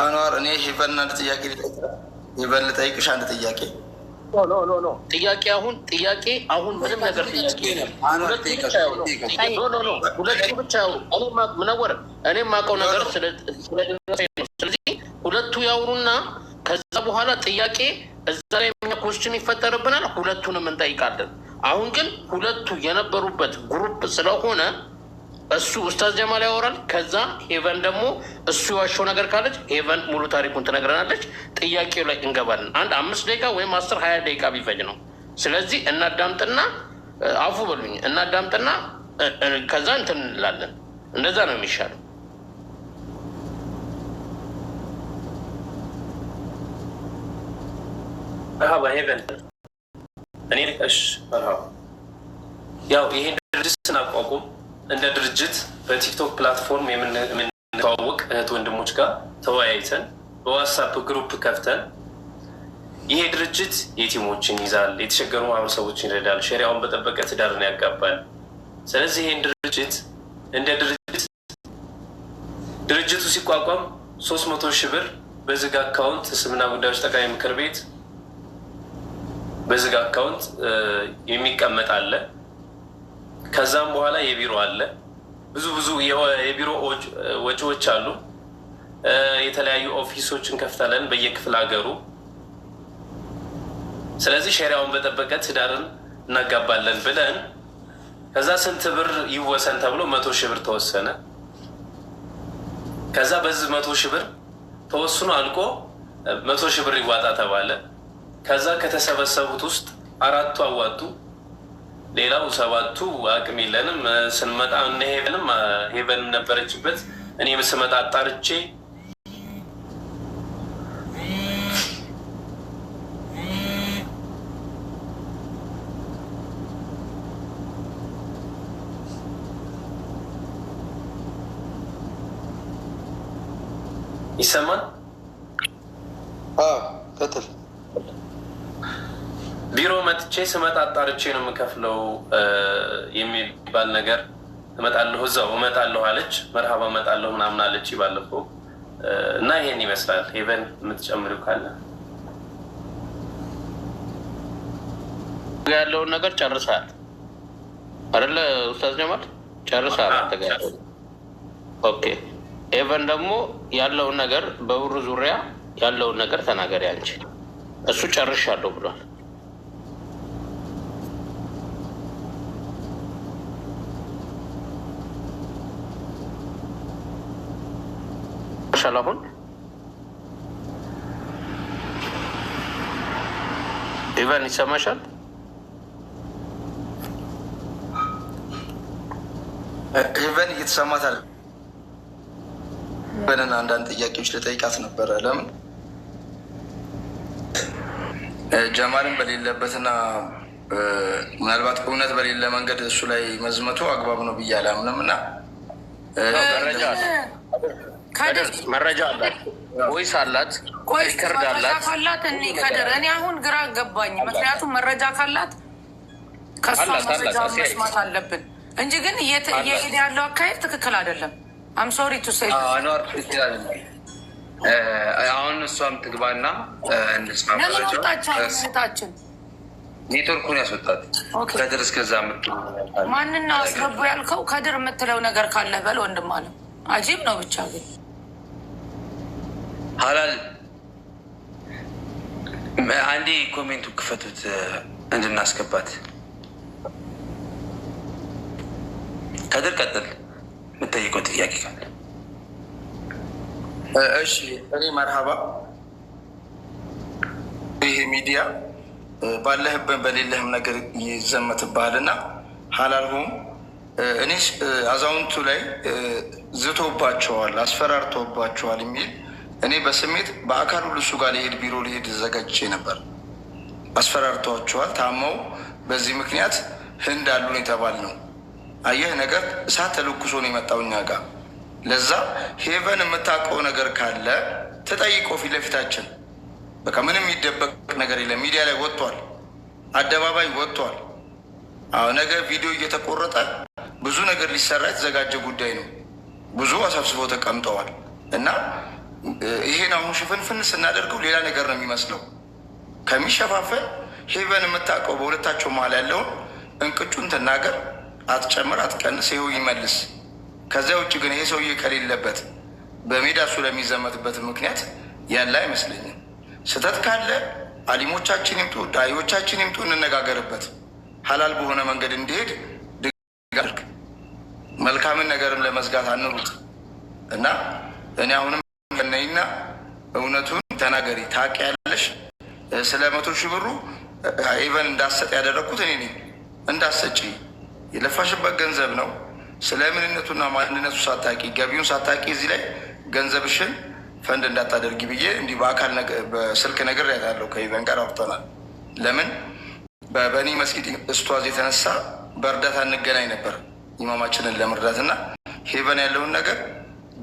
አንዋር እኔ ሄቨን አንድ ጥያቄ ልጠይቅሽ። አንድ ጥያቄ ጥያቄ አሁን ምንም ነገር ሁለቱ ብቻ ምነወር እኔ የማውቀው ነገር ስለዚህ ሁለቱ ያውሩና ከዛ በኋላ ጥያቄ እዛ ላይ ኮስችን ይፈጠርብናል። ሁለቱንም እንጠይቃለን። አሁን ግን ሁለቱ የነበሩበት ግሩፕ ስለሆነ እሱ ኡስታዝ ጀማል ያወራል። ከዛ ሄቨን ደግሞ እሱ የዋሸው ነገር ካለች ሄቨን ሙሉ ታሪኩን ትነግረናለች። ጥያቄው ላይ እንገባለን። አንድ 5 ደቂቃ ወይም 10-20 ደቂቃ ቢፈጅ ነው። ስለዚህ እናዳምጥና አፉ በሉኝ እናዳምጥና ከዛ እንትን እንላለን። እንደዛ ነው የሚሻለው። መርሃባ ሄቨን እኔ ያው ይሄን ድርጅት ስናቋቁም እንደ ድርጅት በቲክቶክ ፕላትፎርም የምንተዋወቅ እህት ወንድሞች ጋር ተወያይተን በዋትሳፕ ግሩፕ ከፍተን ይሄ ድርጅት የቲሞችን ይዛል፣ የተቸገሩ ማህበረሰቦችን ይረዳል፣ ሸሪያውን በጠበቀ ትዳርን ያጋባል። ስለዚህ ይህን ድርጅት እንደ ድርጅቱ ሲቋቋም 300,000 ብር በዝግ አካውንት እስልምና ጉዳዮች ጠቅላይ ምክር ቤት በዝግ አካውንት የሚቀመጥ አለ። ከዛም በኋላ የቢሮ አለ። ብዙ የቢሮ ወጪዎች አሉ። የተለያዩ ኦፊሶችን ከፍተለን በየክፍለ ሀገሩ። ስለዚህ ሸሪያውን በጠበቀ ትዳርን እናጋባለን ብለን ከዛ ስንት ብር ይወሰን ተብሎ 100,000 ብር ተወሰነ። ከዛ በዚህ 100,000 ብር ተወስኖ አልቆ 100,000 ብር ይዋጣ ተባለ። ከዛ ከተሰበሰቡት ውስጥ 4ቱ አዋጡ፣ ሌላው 7ቱ አቅም የለንም ስንመጣ እነ ሄቨንም ነበረችበት። እኔም ስመጣ አጣርቼ ይሰማል። ቀጥል። ቢሮ መጥቼ ስመጣ አጣርቼ ነው የምከፍለው የሚባል ነገር እመጣለሁ፣ እዛው እመጣለሁ አለች። መርሃባ እመጣለሁ ምናምን አለች ባለፈው እና ይሄን ይመስላል። ሄቨን የምትጨምሪው ካለ ያለውን ነገር ጨርሰሃል አይደለ ኡስታዝ ጀማል? ጨርሰሃል አንተ ጋር። ኦኬ ሄቨን ደግሞ ያለውን ነገር በብሩ ዙሪያ ያለውን ነገር ተናገሪ አንቺ። እሱ ጨርሻለሁ ብሏል። አሁን ኢቫን ይሰማሻል? ኢቫን እየተሰማታል። በነና አንዳንድ ጥያቄዎች ልጠይቃት ነበረ። ለምን ጀማልን በሌለበትና ምናልባት እውነት በሌለ መንገድ እሱ ላይ መዝመቱ አግባብ ነው ብዬ አላምንም እና መረጃ አላት ወይስ አላት? መረጃ ካላት እኔ ከድር እኔ አሁን ግራ ገባኝ። ምክንያቱም መረጃ ካላት ከእሷ መረጃ መስማት አለብን እንጂ ግን እየሄደ ያለው አካሄድ ትክክል አይደለም። አምሶሪ ቱ ሴ አሁን እሷም ትግባና እንስማ። መረጃችን ኔትወርኩን ያስወጣት ከድር እስከዛ ማንን ነው አስገቡ ያልከው? ከድር የምትለው ነገር ካለ በል ወንድም አለ። አጂብ ነው ብቻ ግን ሀላል አንዴ ኮሜንቱ ክፈቱት እንድናስገባት። ከድር ቀጥል፣ የምጠይቀው ጥያቄ ካለ። እሺ እኔ መርሃባ። ይሄ ሚዲያ ባለህብን በሌለህም ነገር ይዘመትብሃል እና ሀላልሁም እኔ አዛውንቱ ላይ ዝቶባቸዋል፣ አስፈራርቶባቸዋል የሚል እኔ በስሜት በአካል ሁሉ እሱ ጋር ሊሄድ ቢሮ ሊሄድ ዘጋጅቼ ነበር። አስፈራርተዋቸዋል። ታመው በዚህ ምክንያት ህንድ አሉን የተባል ነው። አየህ ነገር እሳት ተለኩሶ ነው የመጣው እኛ ጋር። ለዛ ሄቨን የምታውቀው ነገር ካለ ተጠይቀው ፊት ለፊታችን። በቃ ምንም የሚደበቅ ነገር የለም። ሚዲያ ላይ ወጥቷል፣ አደባባይ ወጥቷል። ነገ ቪዲዮ እየተቆረጠ ብዙ ነገር ሊሰራ የተዘጋጀ ጉዳይ ነው። ብዙ አሰብስበው ተቀምጠዋል እና ይሄን አሁን ሽፍንፍን ስናደርገው ሌላ ነገር ነው የሚመስለው። ከሚሸፋፈን ሄቨን የምታውቀው በሁለታቸው መሀል ያለውን እንቅጩን ትናገር፣ አትጨምር፣ አትቀንስ፣ ይኸው ይመልስ። ከዚያ ውጭ ግን ይሄ ሰውዬ ከሌለበት በሜዳ እሱ ለሚዘመትበት ምክንያት ያለ አይመስለኝም። ስህተት ካለ አሊሞቻችን ይምጡ፣ ዳዮቻችን ይምጡ፣ እንነጋገርበት። ሀላል በሆነ መንገድ እንዲሄድ ድጋርግ መልካምን ነገርም ለመዝጋት አንሩጥ እና እኔ አሁንም ነይና እውነቱን ተናገሪ። ታውቂያለሽ ስለ 100,000 ብሩ ኢቨን እንዳሰጥ ያደረግኩት እኔ ነኝ። እንዳሰጪ የለፋሽበት ገንዘብ ነው። ስለ ምንነቱና ማንነቱ ሳታቂ ገቢውን ሳታቂ እዚህ ላይ ገንዘብሽን ፈንድ እንዳታደርጊ ብዬ እንዲህ በአካል በስልክ ነገር ያለው ከኢቨን ጋር አውርተናል። ለምን በበኒ መስጊድ እስቷዝ የተነሳ በእርዳታ እንገናኝ ነበር ኢማማችንን ለመርዳት እና ሄቨን ያለውን ነገር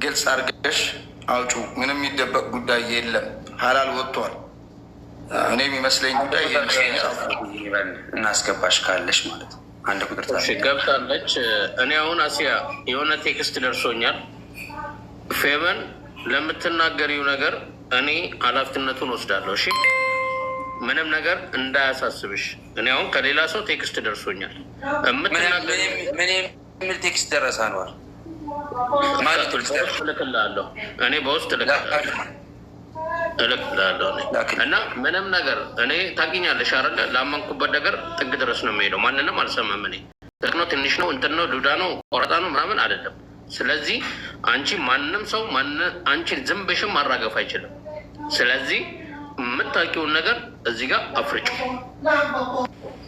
ግልጽ አድርገሽ አውጩ። ምንም የሚደበቅ ጉዳይ የለም። ሀላል ወጥቷል። እኔ የሚመስለኝ ጉዳይ እናስገባሽ ካለሽ ማለት ነው። አንድ ቁጥር ገብታለች። እኔ አሁን አሲያ የሆነ ቴክስት ደርሶኛል። ፌቨን ለምትናገሪው ነገር እኔ ኃላፊነቱን ወስዳለሁ። እሺ ምንም ነገር እንዳያሳስብሽ። እኔ አሁን ከሌላ ሰው ቴክስት ደርሶኛል። ምን የሚል ቴክስት ደረሰ አንዋር? ማለት እልክልሃለሁ እኔ በውስጥ እልክልሃለሁ እና ምንም ነገር እኔ ታውቂኛለሽ አይደለ? ላመንኩበት ነገር ጥግ ድረስ ነው የሚሄደው። ማንንም አልሰማም። እኔ ጥቅ ነው ትንሽ ነው እንትን ነው ዱዳ ነው ቆረጣ ነው ምናምን አይደለም። ስለዚህ አንቺ ማንም ሰው አንቺን ዝም ብሽም ማራገፍ አይችልም። ስለዚህ የምታውቂውን ነገር እዚህ ጋር አፍርጭ።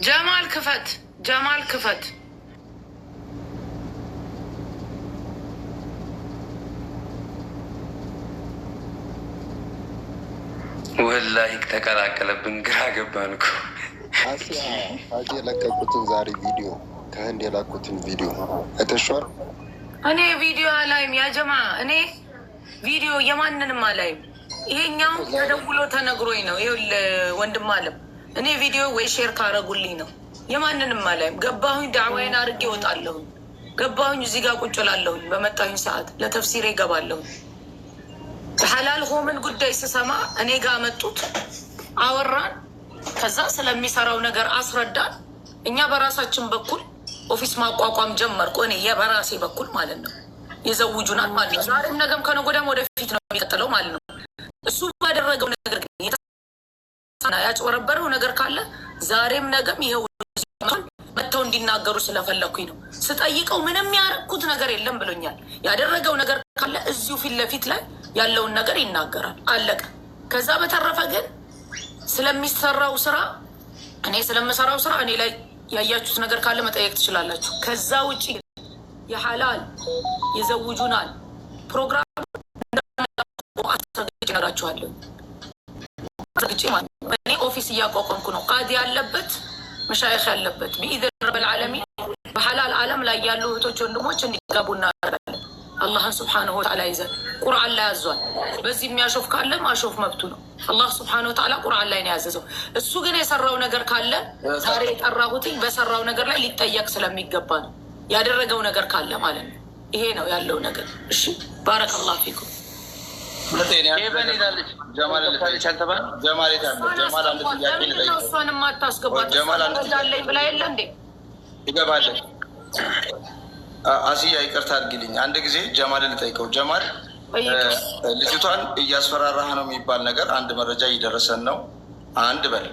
ጀማል ክፈት፣ ጀማል ክፈት። ወላሂ ተቀላቀለብን፣ ግራ ገባን እኮ። አሲያ የለቀቁትን ዛሬ ቪዲዮ ከህንድ የላኩትን ቪዲዮ አይተሽዋል? እኔ ቪዲዮ አላይም ያጀማ፣ እኔ ቪዲዮ የማንንም አላይም። ይሄኛው ተደውሎ ተነግሮኝ ነው። ይኸውልህ ወንድም አለም፣ እኔ ቪዲዮ ወይ ሼር ካረጉልኝ ነው። የማንንም አላይም። ገባሁኝ፣ ዳዕዋዬን አድርጌ እወጣለሁኝ። ገባሁኝ፣ እዚህ ጋር ቁጭ እላለሁኝ። በመጣሁኝ ሰዓት ለተፍሲሬ እገባለሁኝ። ሐላል ሆምን ጉዳይ ስሰማ እኔ ጋር መጡት፣ አወራን። ከዛ ስለሚሰራው ነገር አስረዳን። እኛ በራሳችን በኩል ኦፊስ ማቋቋም ጀመርኩ። እኔ የበራሴ በኩል ማለት ነው። የዘውጁናል ማለት ነው። ዛሬም ነገም ከነገ ወዲያም ወደፊት ነው የሚቀጥለው ማለት ነው። እሱ ባደረገው ነገር ግን ያጭበረበረው ነገር ካለ ዛሬም ነገም ይኸው መጥተው እንዲናገሩ ስለፈለኩኝ ነው። ስጠይቀው ምንም ያደረኩት ነገር የለም ብሎኛል። ያደረገው ነገር ካለ እዚሁ ፊት ለፊት ላይ ያለውን ነገር ይናገራል። አለቀ። ከዛ በተረፈ ግን ስለሚሰራው ስራ እኔ ስለምሰራው ስራ እኔ ላይ ያያችሁት ነገር ካለ መጠየቅ ትችላላችሁ። ከዛ ውጭ የሐላል የዘውጁናል ፕሮግራም ነገራችኋለሁ። እኔ ኦፊስ እያቋቋምኩ ነው። ቃዲ ያለበት መሻይኽ ያለበት ቢኢዝን ረብል ዓለሚን በሐላል ዓለም ላይ ያሉ እህቶች ወንድሞች እንዲገቡ እናደርጋለን። አላህን ስብሓነሁ ወተዓላ ይዘን ቁርአን ላይ ያዟል። በዚህ የሚያሾፍ ካለ ማሾፍ መብቱ ነው። አላህ ስብሓነሁ ወተዓላ ቁርአን ላይ ነው ያዘዘው። እሱ ግን የሰራው ነገር ካለ ዛሬ የጠራሁትኝ በሰራው ነገር ላይ ሊጠየቅ ስለሚገባ ነው። ያደረገው ነገር ካለ ማለት ነው። ይሄ ነው ያለው ነገር። እሺ ባረከላሁ ፊኩም። እሷንም አታስገባት አለኝ ብላ የለ እንዴ? ይገባለን። አሲያ ይቅርታ አድርጊልኝ። አንድ ጊዜ ጀማልን ልጠይቀው። ጀማል ልጅቷን እያስፈራራህ ነው የሚባል ነገር አንድ መረጃ እየደረሰን ነው። አንድ በል።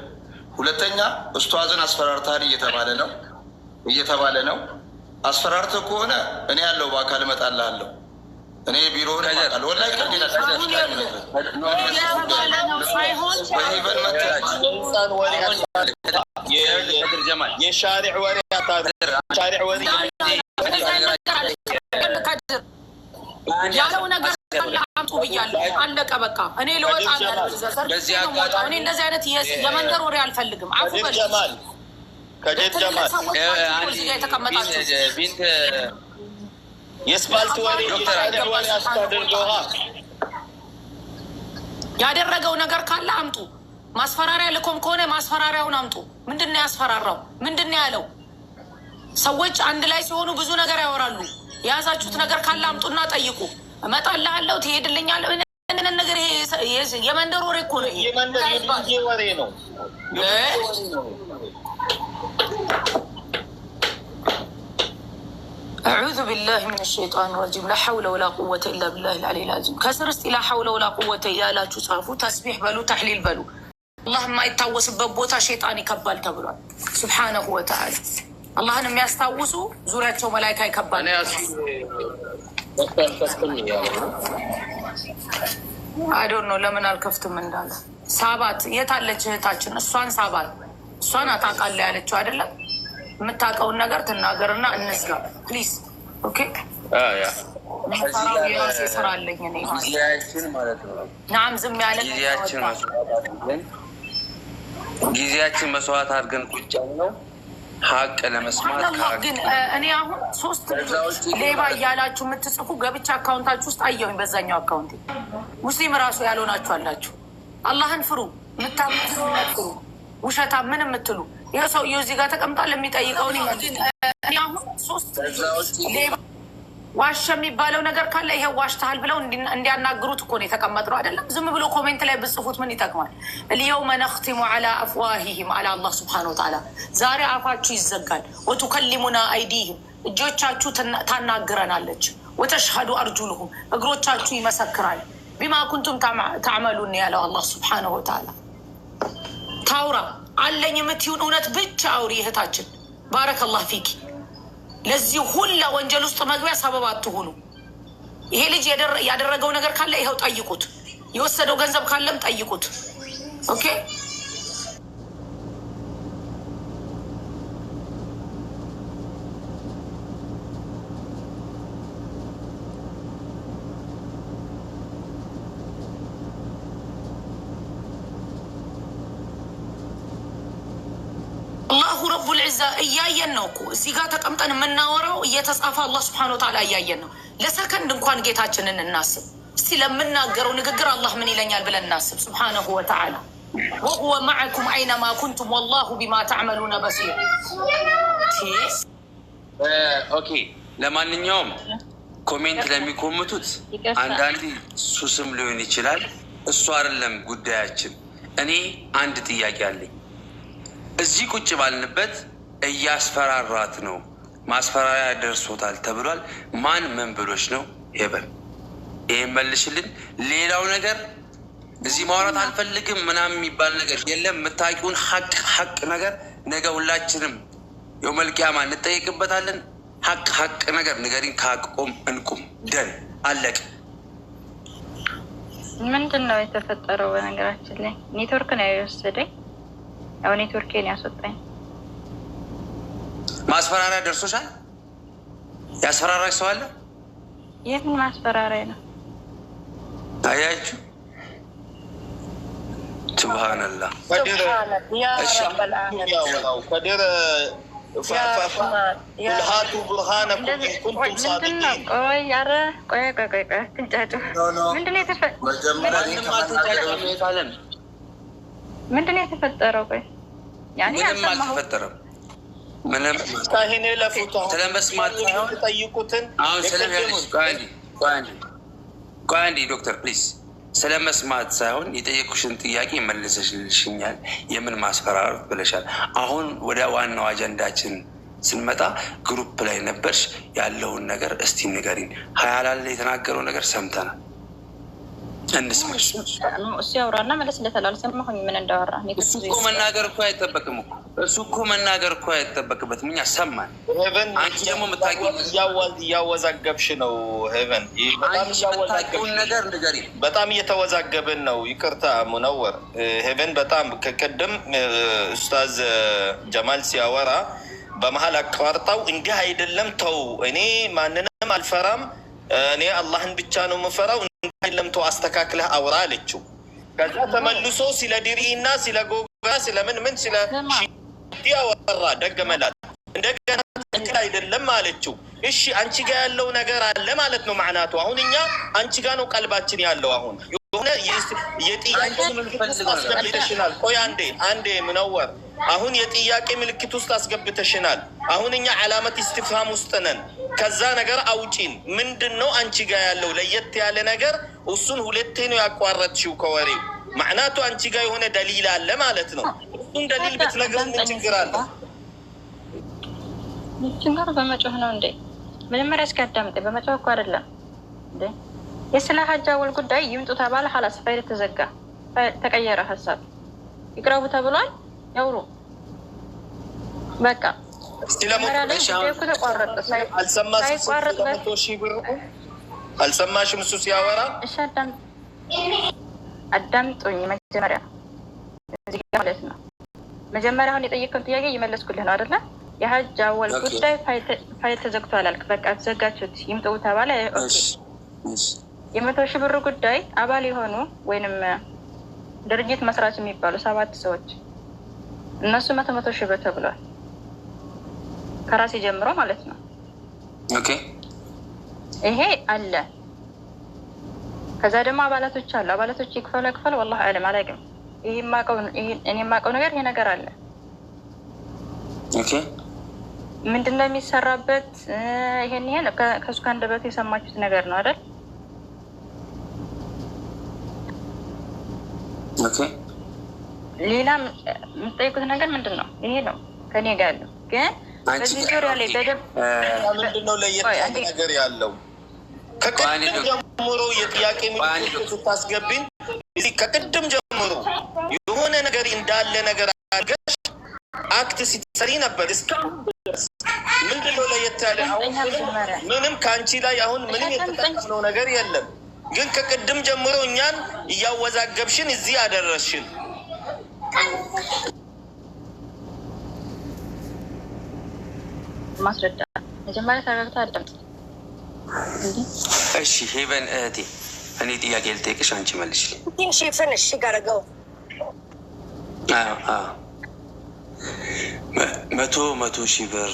ሁለተኛ ኡስታዝን አስፈራርተሃል እየተባለ ነው። አስፈራርተህ ከሆነ እኔ ያለው በአካል እመጣልሃለሁ። እኔ ቢሮውን እመጣለሁ። ወላሂ የሻሪዕ ወሬ ያለው ነገር አምጡ ብያለሁ። አለቀ በቃ። እኔ ልወጣ እኔ እንደዚህ አይነት የመንደር ወሬ አልፈልግም። አፉ ጀማል ከጀት ጀማል የተቀመጣችሁ የስፓልት ወሬ አስታደርገውሃ ያደረገው ነገር ካለ አምጡ። ማስፈራሪያ ልኮም ከሆነ ማስፈራሪያውን አምጡ። ምንድን ነው ያስፈራራው? ምንድን ነው ያለው? ሰዎች አንድ ላይ ሲሆኑ ብዙ ነገር ያወራሉ። የያዛችሁት ነገር ካለ አምጡና ጠይቁ። እመጣልሃለሁ፣ ትሄድልኛለህ። ነገር የመንደር ወሬ እኮ ነው። የመንደር ወሬ ነው። አዑዙ ቢላሂ ሚነ ሸይጣን ረጂም ላ ሐውለ ወላ ቁወተ ኢላ ቢላሂል አሊይል አዚም። ከስር እስቲ ላ ሐውለ ወላ ቁወተ እያላችሁ ጻፉ። ተስቢሕ በሉ፣ ተሕሊል በሉ። አላህ የማይታወስበት ቦታ ሸይጣን ይከባል ተብሏል። ሱብሓነሁ ወተዓላ አላህን የሚያስታውሱ ዙሪያቸው መላይካ ይከባል። አይዶን ነው ለምን አልከፍትም እንዳለ። ሳባት የት አለች እህታችን? እሷን ሳባት እሷ ናት ታውቃለህ ያለችው አይደለም። የምታውቀውን ነገር ትናገርና እንዝጋ ፕሊዝ። ኦኬ ስራ አለኝ እኔ ማለት ነው። ናም ዝም ያለ ጊዜያችን መስዋዕት አድርገን ቁጭ ነው ሀቅ ለመስማት ግን እኔ አሁን 3 ሌባ እያላችሁ የምትጽፉ ገብቻ አካውንታችሁ ውስጥ አየሁኝ። በዛኛው አካውንት ሙስሊም ራሱ ያልሆናችሁ አላችሁ። አላህን ፍሩ፣ የምታምሩ ውሸታ ምን የምትሉ ይሄ ሰውዬው እዚህ ጋር ተቀምጧል። የሚጠይቀውን እኔ አሁን 3 ሌባ ዋሸ የሚባለው ነገር ካለ ይሄ ዋሽተሃል ብለው እንዲያናግሩት እኮ ነው የተቀመጥነው አይደለም። ዝም ብሎ ኮሜንት ላይ ብጽፉት ምን ይጠቅማል? اليوم نختم على افواههم على الله سبحانه وتعالى ዛሬ አፋችሁ ይዘጋል። وتكلمنا ايديهم እጆቻችሁ ታናግረናለች። وتشهد ارجلهم እግሮቻችሁ ይመሰክራል። بما كنتم تعملون ያለው አላህ سبحانه وتعالى ታውራ አለኝ የምትይውን እውነት ብቻ አውሪ እህታችን። ባረከ الله فيك። ለዚህ ሁላ ወንጀል ውስጥ መግቢያ ሰበብ አትሁኑ። ይሄ ልጅ ያደረገው ነገር ካለ ይኸው ጠይቁት። የወሰደው ገንዘብ ካለም ጠይቁት። ኦኬ አላሁ ረቡል ዒዛ እያየን ነው እኮ እዚህ ጋር ተቀምጠን የምናወራው እየተጻፈ አላህ ስብሐነ ወተዓላ እያየን ነው። ለሰከንድ እንኳን ጌታችንን እናስብ እስቲ። ለምናገረው ንግግር አላህ ምን ይለኛል ብለን እናስብ። ስብሐነሁ ወተዓላ ወሁወ መዐኩም አይነማ ኩንቱም ወላሁ ቢማ ተዕመሉነ በሲር። ኦኬ ለማንኛውም ኮሜንት ለሚኮምቱት አንዳንዴ ሱስም ሊሆን ይችላል። እሱ አይደለም ጉዳያችን። እኔ አንድ ጥያቄ አለኝ። እዚህ ቁጭ ባልንበት እያስፈራራት ነው፣ ማስፈራሪያ ደርሶታል ተብሏል። ማን ምን ብሎች ነው? ሄበን ይህን መልሽልን። ሌላው ነገር እዚህ ማውራት አልፈልግም ምናምን የሚባል ነገር የለም። የምታውቂውን ሀቅ ነገር ነገ ሁላችንም የውመል ቂያማ እንጠይቅበታለን። ሀቅ ነገር ንገሪን። ከሀቅቆም እንቁም። ደን አለቅ። ምንድን ነው የተፈጠረው? በነገራችን ላይ ኔትወርክ ነው የወሰደኝ። ያው ኔትወርኬን ያስወጣኝ። ማስፈራሪያ ደርሶሻል? ያስፈራራሽ ሰው አለ? የምን ማስፈራሪያ ነው? አያችሁ፣ ሱብሃንአላህ። ከድር ሀቱ ቡርሃነኩም ኢን ኩንቱም ሳዲቂን። ምንድን ነው የተፈጠረው? ቆይ ምንም አልተፈጠረም። ምንም ካህኔ ለፉት ስለመስማት ጠይቁትን። አሁን ቆይ አንዴ ዶክተር ፕሊዝ፣ ስለመስማት ሳይሆን የጠየቁሽን ጥያቄ መልሰሽልሽኛል። የምን ማስፈራራት ብለሻል። አሁን ወደ ዋናው አጀንዳችን ስንመጣ ግሩፕ ላይ ነበርሽ። ያለውን ነገር እስቲ ንገሪን። ሀያላል የተናገረው ነገር ሰምተናል፣ እንስማሽ። እሱ ያውራና መለስ እንደተላል ሰማሁኝ። ምን እንዳወራ እሱ እኮ መናገር እኮ አይጠበቅም እኮ እሱ እኮ መናገር እኮ አይጠበቅበትም። እኛ ሰማን። አንቺ ደግሞ እያወዛገብሽ ነው። ሄቨን ነገር ንገሪ። በጣም እየተወዛገብን ነው። ይቅርታ ሙነወር። ሄቨን በጣም ከቀደም ኡስታዝ ጀማል ሲያወራ በመሀል አቋርጣው እንዲህ አይደለም ተው፣ እኔ ማንንም አልፈራም፣ እኔ አላህን ብቻ ነው የምፈራው፣ ለምቶ አስተካክለህ አውራ አለችው። ከዛ ተመልሶ ስለ ድሪና ስለ ጎጋ ስለምን ምን ስለ ያወራ ደገመላት። እንደገና ትክክል አይደለም አለችው። እሺ አንቺ ጋር ያለው ነገር አለ ማለት ነው ማዕናቱ። አሁን እኛ አንቺ ጋር ነው ቀልባችን ያለው። አሁን የሆነ የጥያቄ ምልክት ውስጥ አስገብተሽናል። ቆይ አንዴ ምነወር፣ አሁን የጥያቄ ምልክት ውስጥ አስገብተሽናል። አሁን እኛ ዓላመት ኢስቲፍሃም ውስጥ ነን። ከዛ ነገር አውጪን። ምንድን ነው አንቺ ጋር ያለው ለየት ያለ ነገር? እሱን ሁለቴ ነው ያቋረጥሽው ከወሬው። ማዕናቱ አንቺ ጋር የሆነ ደሊል አለ ማለት ነው። እሱን ደሊል ብትነግረን ምን ችግር አለ? ችግር በመጮህ ነው እንዴ? መጀመሪያ እስኪ አዳምጤ። በመጮህ እኮ አይደለም እንዴ። የስለ ሀጅ አወል ጉዳይ ይምጡ ተባለ። ሀላስ ፋይል ተዘጋ፣ ተቀየረ። ሀሳብ ይቅረቡ ተብሏል። ያውሩ በቃ። አልሰማሽም? እሱ ሲያወራ አዳምጡኝ መጀመሪያ እዚህ ማለት ነው። መጀመሪያ አሁን የጠየቀውን ጥያቄ እየመለስኩልህ ነው አይደለ? የሀጅ አወል ጉዳይ ፋይል ተዘግቷል አልክ። በቃ ተዘጋችሁት ይምጡ ተባለ። የ100 ሺህ ብር ጉዳይ አባል የሆኑ ወይንም ድርጅት መስራች የሚባሉ 7 ሰዎች እነሱ 100 ሺህ ብር ተብሏል። ከራሴ ጀምሮ ማለት ነው። ኦኬ ይሄ አለ። ከዛ ደግሞ አባላቶች አሉ። አባላቶች ይክፈሉ والله አለም አላውቅም። እኔ የማውቀው ነገር ይሄ ነገር አለ። ኦኬ ምንድነው የሚሰራበት? ይሄን ከሱ ከአንደበቱ የሰማችሁት ነገር ነው አይደል? ኦኬ ሌላም የምትጠይቁት ነገር ምንድን ነው? ይሄ ነው ከኔ ጋር ያለው። ግን በዚህ ዙሪያ ላይ በደንብ ምንድነው ለየት ያለ ነገር ያለው? ከቅድም ጀምሮ የጥያቄ ምልክት ስታስገቢን ከቅድም ጀምሮ የሆነ ነገር እንዳለ ነገር አድርገሽ አክት ሲሰሪ ነበር። ምንድነው ለየት ያለ? አሁን ምንም ከአንቺ ላይ አሁን ምንም የተጠቀምነው ነገር የለም። ግን ከቅድም ጀምሮ እኛን እያወዛገብሽን እዚህ አደረስሽን። ማስረዳ መጀመሪያ ተረጋግታ አዳምጥ። እሺ ሄቨን እህቴ እኔ ጥያቄ ልጠይቅሽ፣ አንቺ መልሽ። መቶ ሺህ ብር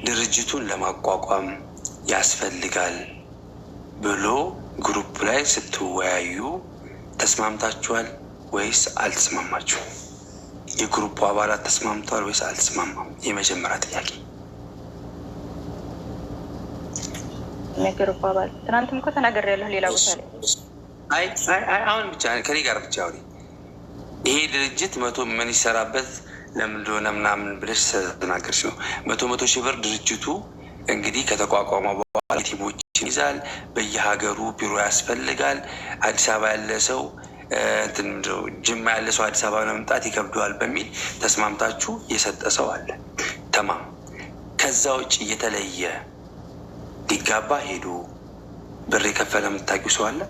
ድርጅቱን ለማቋቋም ያስፈልጋል ብሎ ግሩፕ ላይ ስትወያዩ ተስማምታችኋል ወይስ አልተስማማችሁም? የግሩፑ አባላት ተስማምተዋል ወይስ አልተስማማም? የመጀመሪያ ጥያቄ። የግሩፑ አባል ትናንትም እኮ ተናግሬያለሁ ሌላ ቦታ ላይ። አሁን ብቻ ከኔ ጋር ብቻ አውሪ። ይሄ ድርጅት ምን ይሰራበት ለምን እንደሆነ ምናምን ብለሽ ተናገርሽ ነው። መቶ ሺህ ብር ድርጅቱ እንግዲህ ከተቋቋመ በኋላ ቲሞችን ይዛል። በየሀገሩ ቢሮ ያስፈልጋል። አዲስ አበባ ያለ ሰው ጅማ ያለ ሰው አዲስ አበባ ለመምጣት ይከብደዋል በሚል ተስማምታችሁ የሰጠ ሰው አለ። ተማም። ከዛ ውጭ እየተለየ ሊጋባ ሄዶ ብር የከፈለ የምታውቂው ሰው አለ?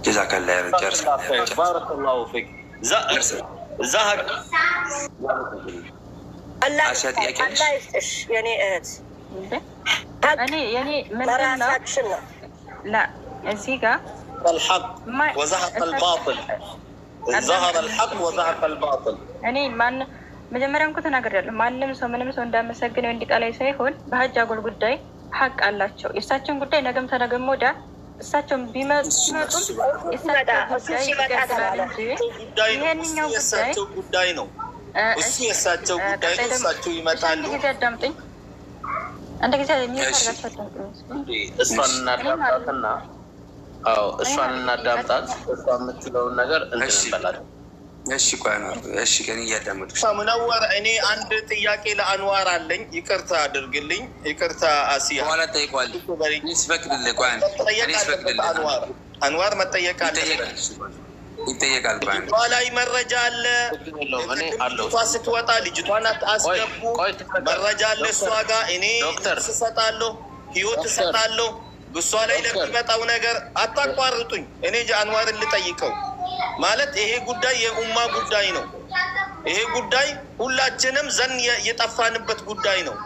ጀዛከላ ጨርስ። ባረከላሁ ፊክ። አሲያ ጥያቄ አለሽ? የኔ እህት የኔ ምንድን ነው እዚህ ጋር الحق وزهق الباطل ظهر الحق وزهق الباطل። እኔ መጀመሪያም እኮ ተናግሬያለሁ። ማንም ሰው ምንም ሰው እንዳመሰግነው እንዲጠላይ ሳይሆን በሀጅ አጎል ጉዳይ ሀቅ አላቸው። የእሳቸውን ጉዳይ ነገም ተነገም ወዲያ እሳቸውን ቢመጡም ይሄንኛው ጉዳይ ነው። እሱ የእሳቸው ጉዳይ ነው። እሳቸው ይመጣሉ። ጊዜ አዳምጠኝ። አንድ ጊዜ እሷን እናዳምጣትና እሷን እናዳምጣት። እሷ የምትለውን ነገር እንበላለን። እሺ ቆይ ነው። እሺ ከኔ እያዳመጥኩሽ ሙነወር፣ እኔ አንድ ጥያቄ ለአንዋር አለኝ። ይቅርታ አድርግልኝ። ይቅርታ አሲያ በኋላ ጠይቋለሁ። ስፈቅድልህ ቆይ እኔ ስፈቅድልህ አንዋር መጠየቅ ይጠየቃል። ልጅቷ ላይ መረጃ አለ። ልጅቷ ስትወጣ ልጅቷን አስገቡ። መረጃ አለ እሷ ጋር። እኔ እሰጣለሁ፣ ህይወት እሰጣለሁ። እሷ ላይ ለሚመጣው ነገር አታቋርጡኝ። እኔ አንዋርን ልጠይቀው ማለት ይሄ ጉዳይ የኡማ ጉዳይ ነው። ይሄ ጉዳይ ሁላችንም ዘን የጠፋንበት ጉዳይ ነው።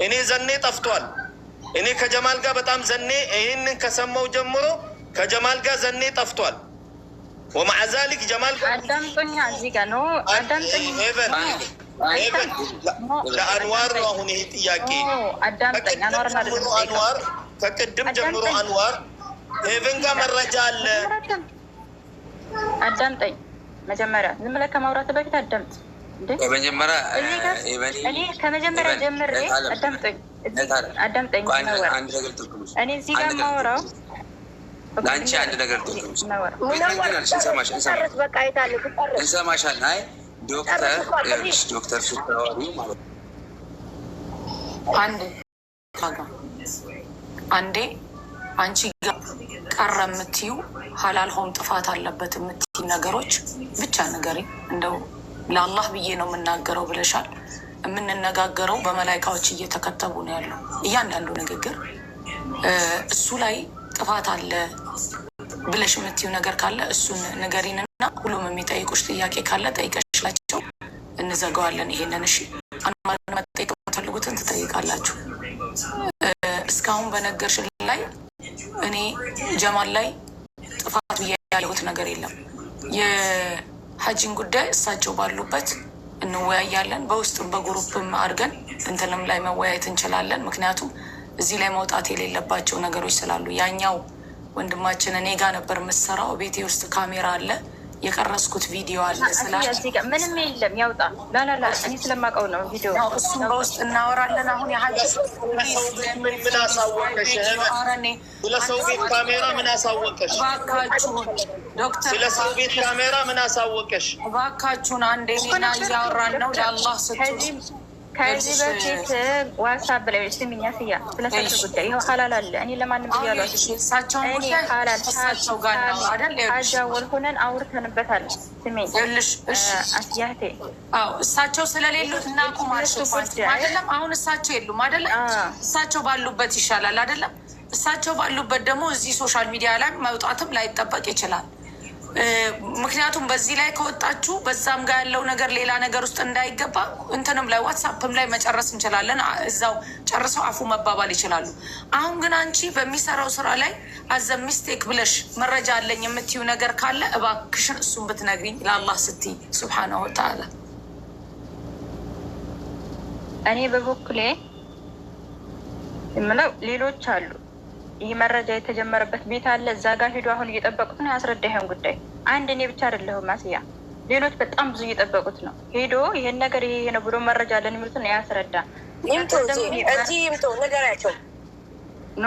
እኔ ዘኔ ጠፍቷል። እኔ ከጀማል ጋር በጣም ዘኔ ይህንን ከሰማው ጀምሮ ከጀማል ጋር ዘኔ ጠፍቷል። ወማዕ ዛሊክ ጀማል አዳምጦኛ እዚህ ጋር ነው። አዳምጦኝ ለአንዋር ነው አሁን ይሄ ጥያቄ። አዳምጠኝ አንዋር ከቅድም ጀምሮ አንዋር ሄቨን ጋር መረጃ አለ። አዳምጠኝ መጀመሪያ ዝም ብለህ ከማውራት በፊት አዳምጥ። በመጀመሪያ እኔ ከመጀመሪያ ጀምሬ አዳምጠኝ። እኔ እዚህ ጋር የማወራው ለአንቺ አንድ ነገር እንሰማሻለን። አይ ዶክተር ስታወሪ ማለት አንዴ አንቺ ጋር ቀረ የምትዩ ሀላል ሆም ጥፋት አለበት የምትይ ነገሮች ብቻ ንገሪ። እንደው ለአላህ ብዬ ነው የምናገረው ብለሻል። የምንነጋገረው በመላይካዎች እየተከተቡ ነው ያለው። እያንዳንዱ ንግግር እሱ ላይ ጥፋት አለ ብለሽ የምትይው ነገር ካለ እሱን ንገሪንና ሁሉም የሚጠይቁሽ ጥያቄ ካለ ጠይቀሽላቸው እንዘጋዋለን ይሄንን። እሺ መጠየቅ የምትፈልጉትን ትጠይቃላችሁ። እስካሁን በነገርሽን ላይ እኔ ጀማል ላይ ጥፋት ብዬ ያለሁት ነገር የለም። የሀጂን ጉዳይ እሳቸው ባሉበት እንወያያለን። በውስጥም በግሩፕም አድርገን እንትንም ላይ መወያየት እንችላለን። ምክንያቱም እዚህ ላይ መውጣት የሌለባቸው ነገሮች ስላሉ ያኛው ወንድማችን እኔ ጋር ነበር የምትሰራው። ቤቴ ውስጥ ካሜራ አለ፣ የቀረስኩት ቪዲዮ አለ። ምንም የለም ያውጣ። ላላላ እኔ ስለማውቀው ነው ቪዲዮ። እሱም በውስጥ እናወራለን። አሁን የሀጂ ምን አሳወቀሽ? ስለ ሰው ቤት ካሜራ ምን አሳወቀሽ? እባካችሁን ዶክተር፣ ስለ ሰው ቤት ካሜራ ምን አሳወቀሽ? እባካችሁን አንዴ ና እያወራን ነው። ለአላህ ስትሉ ከዚህ በፊት ዋትሳፕ ላይ ስሚኝ ስያ ስለሳቸው ጉዳይ ይኸው ሀላል አለ። እኔ ለማንም ብያለሁ። እኔ ሀላል አጃወል ሆነን አውርተንበታል። ስሚኝ አስያቴ እሳቸው ስለሌሉ እናቁም አይደለም። አሁን እሳቸው የሉም አይደለም። እሳቸው ባሉበት ይሻላል አይደለም። እሳቸው ባሉበት ደግሞ እዚህ ሶሻል ሚዲያ ላይ መውጣትም ላይጠበቅ ይችላል። ምክንያቱም በዚህ ላይ ከወጣችሁ በዛም ጋር ያለው ነገር ሌላ ነገር ውስጥ እንዳይገባ እንትንም ላይ ዋትሳፕም ላይ መጨረስ እንችላለን። እዛው ጨርሰው አፉ መባባል ይችላሉ። አሁን ግን አንቺ በሚሰራው ስራ ላይ አዘ ሚስቴክ ብለሽ መረጃ አለኝ የምትዩ ነገር ካለ እባክሽን እሱን ብትነግሪኝ ለአላህ ስትይ ሱብሓነሁ ወተዓላ። እኔ በበኩሌ የምለው ሌሎች አሉ። ይህ መረጃ የተጀመረበት ቤት አለ። እዛ ጋር ሄዶ አሁን እየጠበቁት ነው። ያስረዳ ይሄን ጉዳይ አንድ እኔ ብቻ አይደለሁም ማስያ፣ ሌሎች በጣም ብዙ እየጠበቁት ነው። ሄዶ ይሄን ነገር ይሄ ነው ብሎ መረጃ አለን የሚሉትን ያስረዳ። እዚህ ይምጡ ነገራቸው ኖ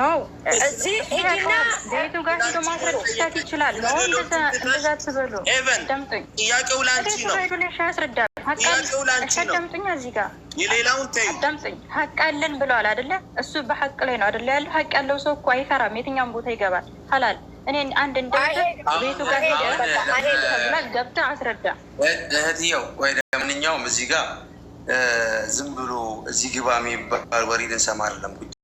እዚህ ሄድና ቤቱ ጋር ሄዶ ማስረዳት ይችላል። ነው እንደዛ ትበሉ። ደምጡኝ። ጥያቄው ላንቺ ነው። ሄዱልሽ ያስረዳል። ጥያቄው ላንቺ ነው። ደምጡኝ። እዚህ ጋር የሌላውን ተይ። ደምጡኝ። ሀቅ አለን ብለዋል አይደለ? እሱ በሀቅ ላይ ነው አይደለ ያለው። ሀቅ ያለው ሰው እኮ አይፈራም። የትኛውም ቦታ ይገባል። ሀላል እኔ አንድ እንደ ቤቱ ጋር ሄደ ገብተህ አስረዳ። እህትየው ወይ ለማንኛውም እዚህ ጋር ዝም ብሎ እዚህ ግባ የሚባል ወሬ ልንሰማ አይደለም። ቁጭ